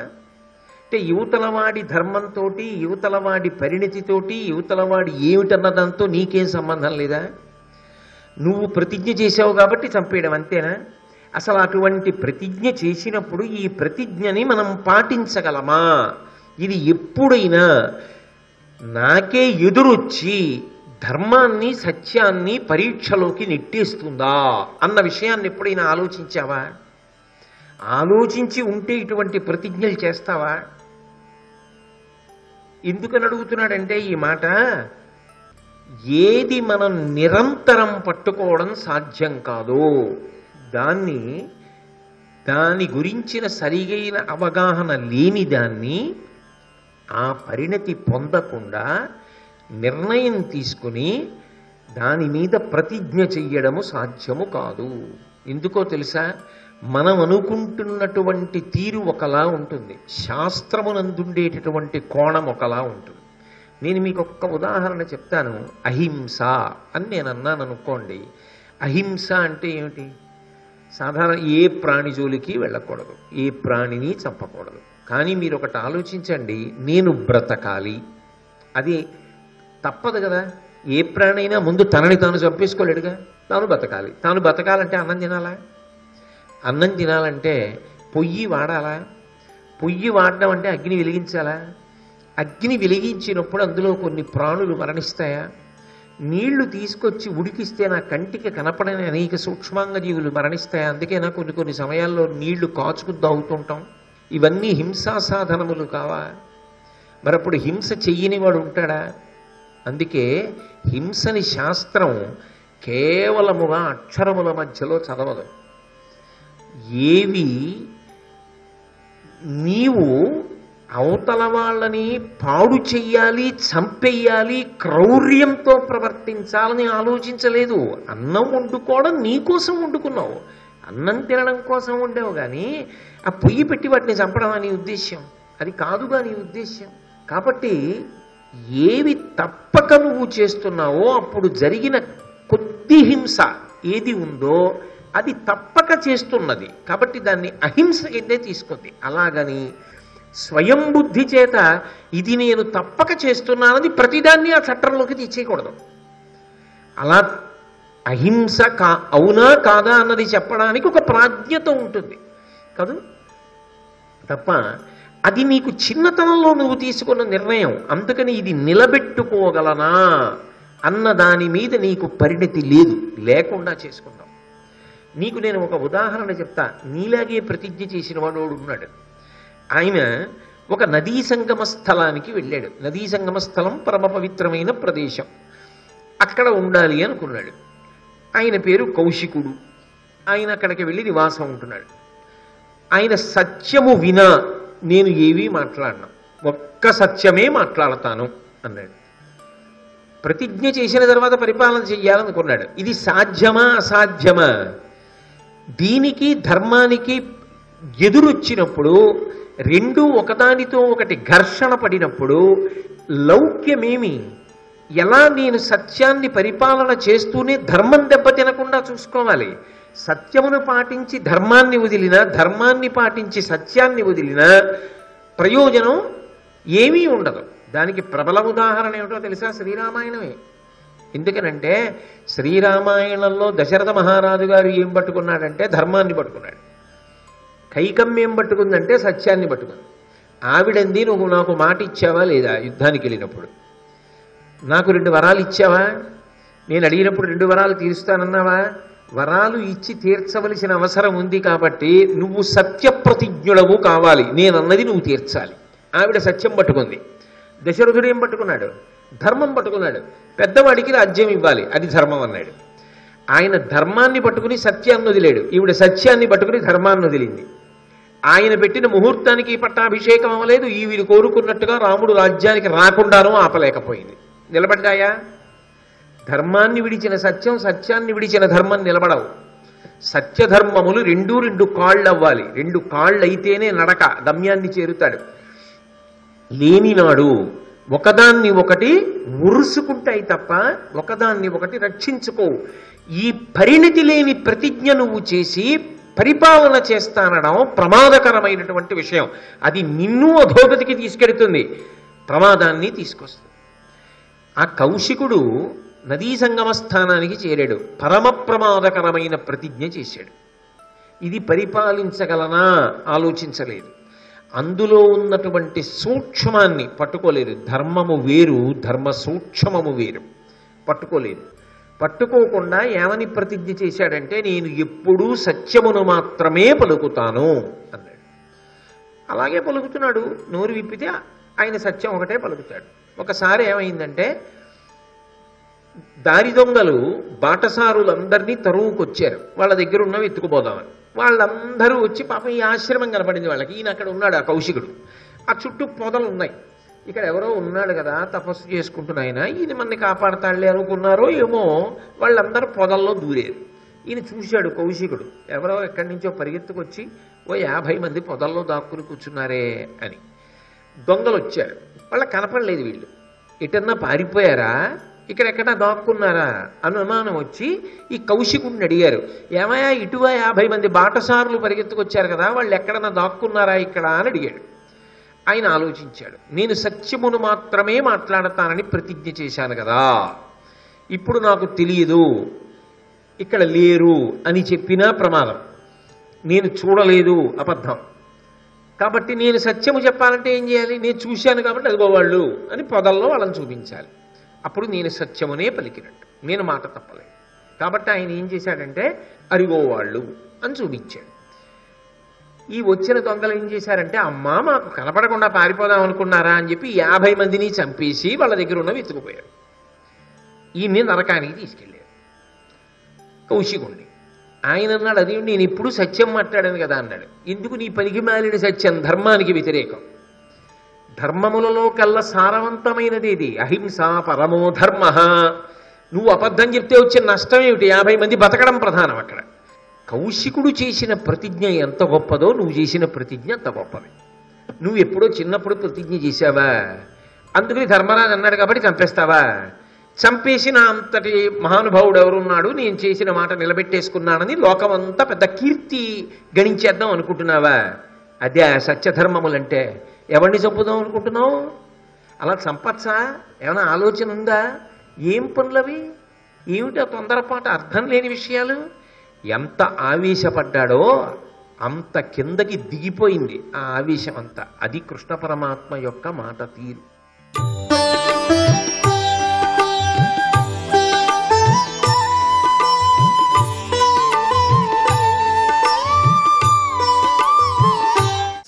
G: అంటే యువతలవాడి ధర్మంతో, యువతలవాడి పరిణితితోటి, యువతలవాడి ఏమిటన్న దాంతో నీకేం సంబంధం లేదా? నువ్వు ప్రతిజ్ఞ చేసావు కాబట్టి చంపేయడం, అంతేనా? అసలు అటువంటి ప్రతిజ్ఞ చేసినప్పుడు ఈ ప్రతిజ్ఞని మనం పాటించగలమా? ఇది ఎప్పుడైనా నాకే ఎదురొచ్చి ధర్మాన్ని, సత్యాన్ని పరీక్షలోకి నెట్టేస్తుందా అన్న విషయాన్ని ఎప్పుడైనా ఆలోచించావా? ఆలోచించి ఉంటే ఇటువంటి ప్రతిజ్ఞలు చేస్తావా? ఎందుకని అడుగుతున్నాడంటే ఈ మాట, ఏది మనం నిరంతరం పట్టుకోవడం సాధ్యం కాదో దాని గురించిన సరిగైన అవగాహన లేని దాన్ని, ఆ పరిణతి పొందకుండా నిర్ణయం తీసుకుని దాని మీద ప్రతిజ్ఞ చెయ్యడము సాధ్యము కాదు. ఎందుకో తెలుసా? మనం అనుకుంటున్నటువంటి తీరు ఒకలా ఉంటుంది, శాస్త్రమునందుండేటటువంటి కోణం ఒకలా ఉంటుంది. నేను మీకు ఒక్క ఉదాహరణ చెప్తాను. అహింస అని నేను అన్నాను అనుకోండి. అహింస అంటే ఏమిటి? సాధారణ ఏ ప్రాణి జోలికి వెళ్ళకూడదు, ఏ ప్రాణిని చంపకూడదు. కానీ మీరు ఒకటి ఆలోచించండి, నేను బ్రతకాలి, అది తప్పదు కదా. ఏ ప్రాణి అయినా ముందు తనని తాను చంపేసుకోలేడుగా, తాను బతకాలి. తాను బతకాలంటే అన్నం తినాలా? అన్నం తినాలంటే పొయ్యి వాడాలా? పొయ్యి వాడడం అంటే అగ్ని వెలిగించాలా? అగ్ని వెలిగించినప్పుడు అందులో కొన్ని ప్రాణులు మరణిస్తాయా? నీళ్లు తీసుకొచ్చి ఉడికిస్తే నా కంటికి కనపడని అనేక సూక్ష్మాంగ జీవులు మరణిస్తాయా? అందుకేనా కొన్ని సమయాల్లో నీళ్లు కాచుకుని తాగుతుంటాం. ఇవన్నీ హింసా సాధనములు కావా? మరప్పుడు హింస చెయ్యని వాడు ఉంటాడా? అందుకే హింసని శాస్త్రం కేవలముగా అక్షరముల మధ్యలో చదవదు. ఏవి నీవు అవతల వాళ్ళని పాడు చెయ్యాలి, చంపేయాలి, క్రౌర్యంతో ప్రవర్తించాలని ఆలోచించలేదు. అన్నం వండుకోవడం నీకోసం వండుకున్నావు, అన్నం తినడం కోసం ఉండేవు. కానీ ఆ పొయ్యి పెట్టి వాటిని చంపడం అని ఉద్దేశ్యం అది కాదుగా నీ ఉద్దేశ్యం. కాబట్టి ఏవి తప్పక నువ్వు చేస్తున్నావో అప్పుడు జరిగిన కొద్ది హింస ఏది ఉందో అది తప్పక చేస్తున్నది, కాబట్టి దాన్ని అహింస కిందే తీసుకుంది. అలాగని స్వయం బుద్ధి చేత ఇది నేను తప్పక చేస్తున్నానని ప్రతిదాన్ని ఆ చట్టంలోకి తెచ్చేయకూడదు. అలా అహింస అవునా కాదా అన్నది చెప్పడానికి ఒక ప్రాజ్ఞత ఉంటుంది కాదు తప్ప అది నీకు చిన్నతనంలో నువ్వు తీసుకున్న నిర్ణయం, అందుకని ఇది నిలబెట్టుకోగలనా అన్న దాని మీద నీకు పరిణతి లేదు, లేకుండా చేసుకున్నావు. నీకు నేను ఒక ఉదాహరణ చెప్తా. నీలాగే ప్రతిజ్ఞ చేసిన వాడు ఉన్నాడు. ఆయన ఒక నదీ సంగమ స్థలానికి వెళ్ళాడు. నదీ సంగమ స్థలం పరమ పవిత్రమైన ప్రదేశం, అక్కడ ఉండాలి అనుకున్నాడు. ఆయన పేరు కౌశికుడు. ఆయన అక్కడికి వెళ్ళి నివాసం ఉంటున్నాడు. ఆయన సత్యము వినా నేను ఏవీ మాట్లాడను, ఒక్క సత్యమే మాట్లాడతాను అన్నాడు. ప్రతిజ్ఞ చేసిన తర్వాత పరిపాలన చెయ్యాలనుకున్నాడు. ఇది సాధ్యమా అసాధ్యమా? దీనికి ధర్మానికి ఎదురొచ్చినప్పుడు రెండు ఒకదానితో ఒకటి ఘర్షణ పడినప్పుడు లౌక్యమేమి, ఎలా నేను సత్యాన్ని పరిపాలన చేస్తూనే ధర్మం దెబ్బతినకుండా చూసుకోవాలి. సత్యమును పాటించి ధర్మాన్ని వదిలినా, ధర్మాన్ని పాటించి సత్యాన్ని వదిలినా ప్రయోజనం ఏమీ ఉండదు. దానికి ప్రబల ఉదాహరణ ఏమిటో తెలుసా? శ్రీరామాయణమే. ఎందుకనంటే శ్రీరామాయణంలో దశరథ మహారాజు గారు ఏం పట్టుకున్నాడంటే ధర్మాన్ని పట్టుకున్నాడు. కైకమ్మ ఏం పట్టుకుందంటే సత్యాన్ని పట్టుకుంది. ఆవిడంది నువ్వు నాకు మాట ఇచ్చావా లేదా? యుద్ధానికి వెళ్ళినప్పుడు నాకు 2 వరాలు ఇచ్చావా? నేను అడిగినప్పుడు 2 వరాలు తీరుస్తానన్నావా? వరాలు ఇచ్చి తీర్చవలసిన అవసరం ఉంది కాబట్టి నువ్వు సత్యప్రతిజ్ఞుడవు కావాలి, నేనన్నది నువ్వు తీర్చాలి. ఆవిడ సత్యం పట్టుకుంది. దశరథుడు ఏం పట్టుకున్నాడు? ధర్మం పట్టుకున్నాడు. పెద్దవాడికి రాజ్యం ఇవ్వాలి, అది ధర్మం అన్నాడు. ఆయన ధర్మాన్ని పట్టుకుని సత్యాన్ని వదిలేడు, ఈవిడ సత్యాన్ని పట్టుకుని ధర్మాన్ని వదిలింది. ఆయన పెట్టిన ముహూర్తానికి పట్టాభిషేకం అవ్వలేదు, ఈవిడ కోరుకున్నట్టుగా రాముడు రాజ్యానికి రాకుండానూ ఆపలేకపోయింది. నిలబడ్డాయా? ధర్మాన్ని విడిచిన సత్యం, సత్యాన్ని విడిచిన ధర్మం నిలబడవు. సత్యధర్మములు 2 కాళ్ళు అవ్వాలి. 2 కాళ్ళు అయితేనే నడక గమ్యాన్ని చేరుతాడు. లేనినాడు ఒకదాన్ని ఒకటి ఉరుసుకుంటాయి తప్ప ఒకదాన్ని ఒకటి రక్షించుకోవు. ఈ పరిణతి లేని ప్రతిజ్ఞ నువ్వు చేసి పరిపాలన చేస్తానడం ప్రమాదకరమైనటువంటి విషయం. అది నిన్ను అధోగతికి తీసుకెడుతుంది, ప్రమాదాన్ని తీసుకొస్తుంది. ఆ కౌశికుడు నదీ సంగమ స్థానానికి చేరాడు. పరమ ప్రమాదకరమైన ప్రతిజ్ఞ చేశాడు. ఇది పరిపాలించగలనా ఆలోచించలేదు. అందులో ఉన్నటువంటి సూక్ష్మాన్ని పట్టుకోలేదు. ధర్మము వేరు, ధర్మ సూక్ష్మము వేరు. పట్టుకోలేదు. పట్టుకోకుండా ఏమని ప్రతిజ్ఞ చేశాడంటే నేను ఎప్పుడూ సత్యమును మాత్రమే పలుకుతాను అన్నాడు. అలాగే పలుకుతున్నాడు. నోరు విప్పితే ఆయన సత్యం ఒకటే పలుకుతాడు. ఒకసారి ఏమైందంటే దారి దొంగలు బాటసారులందరినీ తరువుకొచ్చారు. వాళ్ళ దగ్గర ఉన్నవి ఎత్తుకుపోదామని. వాళ్ళందరూ వచ్చి పాపం ఈ ఆశ్రమం కనపడింది వాళ్ళకి. ఈయన అక్కడ ఉన్నాడు, ఆ కౌశికుడు. ఆ చుట్టూ పొదలు ఉన్నాయి. ఇక్కడ ఎవరో ఉన్నాడు కదా తపస్సు చేసుకుంటున్న ఆయన, ఈయన మనని కాపాడతాడులే అనుకున్నారో ఏమో, వాళ్ళందరూ పొదల్లో దూరేరు. ఈయన చూశాడు కౌశికుడు, ఎవరో ఎక్కడి నుంచో పరిగెత్తుకొచ్చి ఓ 50 మంది పొదల్లో దాక్కుని కూర్చున్నారే అని. దొంగలు వచ్చారు, వాళ్ళకి కనపడలేదు. వీళ్ళు ఎటన్నా పారిపోయారా, ఇక్కడెక్కడా దాక్కున్నారా అనుమానం వచ్చి ఈ కౌశికుడిని అడిగారు, ఏమయ్యా ఇటువా 50 మంది బాటసారులు పరిగెత్తుకొచ్చారు కదా, వాళ్ళు ఎక్కడన్నా దాక్కున్నారా ఇక్కడ అని అడిగాడు. ఆయన ఆలోచించాడు. నేను సత్యమును మాత్రమే మాట్లాడతానని ప్రతిజ్ఞ చేశాను కదా, ఇప్పుడు నాకు తెలియదు ఇక్కడ లేరు అని చెప్పినా ప్రమాదం, నేను చూడలేదు అబద్ధం, కాబట్టి నేను సత్యము చెప్పాలంటే ఏం చేయాలి, నేను చూశాను కాబట్టి అదిగో వాళ్ళు అని పొదల్లో వాళ్ళని చూపించాలి. అప్పుడు నేను సత్యమునే పలికినట్టు, నేను మాట తప్పలేదు. కాబట్టి ఆయన ఏం చేశాడంటే అరిగో వాళ్ళు అని చూపించాడు. ఈ వచ్చిన దొంగలు ఏం చేశారంటే అమ్మా మాకు కనపడకుండా పారిపోదాం అనుకున్నారా అని చెప్పి 50 మందిని చంపేసి వాళ్ళ దగ్గర ఉన్నవి ఎత్తుకుపోయారు. ఈయన్ని నరకానికి తీసుకెళ్ళారు కౌశికుణ్ణి. ఆయన అన్నాడు, అది నేను ఎప్పుడు సత్యం మాట్లాడాను కదా అన్నాడు. ఎందుకు నీ పనికి మాలిన సత్యం, ధర్మానికి వ్యతిరేకం. ధర్మములలో కల్లా సారవంతమైనది ఇది, అహింస పరమో ధర్మ. నువ్వు అబద్ధం చెప్తే వచ్చే నష్టం ఏమిటి, 50 మంది బతకడం ప్రధానం అక్కడ. కౌశికుడు చేసిన ప్రతిజ్ఞ ఎంత గొప్పదో నువ్వు చేసిన ప్రతిజ్ఞ అంత గొప్పది. నువ్వు ఎప్పుడో చిన్నప్పుడు ప్రతిజ్ఞ చేశావా, అందుకని ధర్మరాజు అన్నాడు కాబట్టి చంపేస్తావా? చంపేసిన అంతటి మహానుభావుడు ఎవరున్నాడు, నేను చేసిన మాట నిలబెట్టేసుకున్నానని లోకమంతా పెద్ద కీర్తి గణించేద్దాం అనుకుంటున్నావా? అదే సత్యధర్మములంటే. ఎవరిని చంపుదాం అనుకుంటున్నావు? అలా చంపచ్చా? ఏమైనా ఆలోచన ఉందా? ఏం పనులవి? ఏమిటో తొందరపాటు, అర్థం లేని విషయాలు. ఎంత ఆవేశపడ్డాడో అంత కిందకి దిగిపోయింది ఆ ఆవేశం అంతా. అది కృష్ణ పరమాత్మ యొక్క మాట తీరు.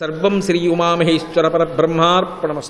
H: సర్వం శ్రీ ఉమామహేశ్వర పరబ్రహ్మార్పణమస్తు.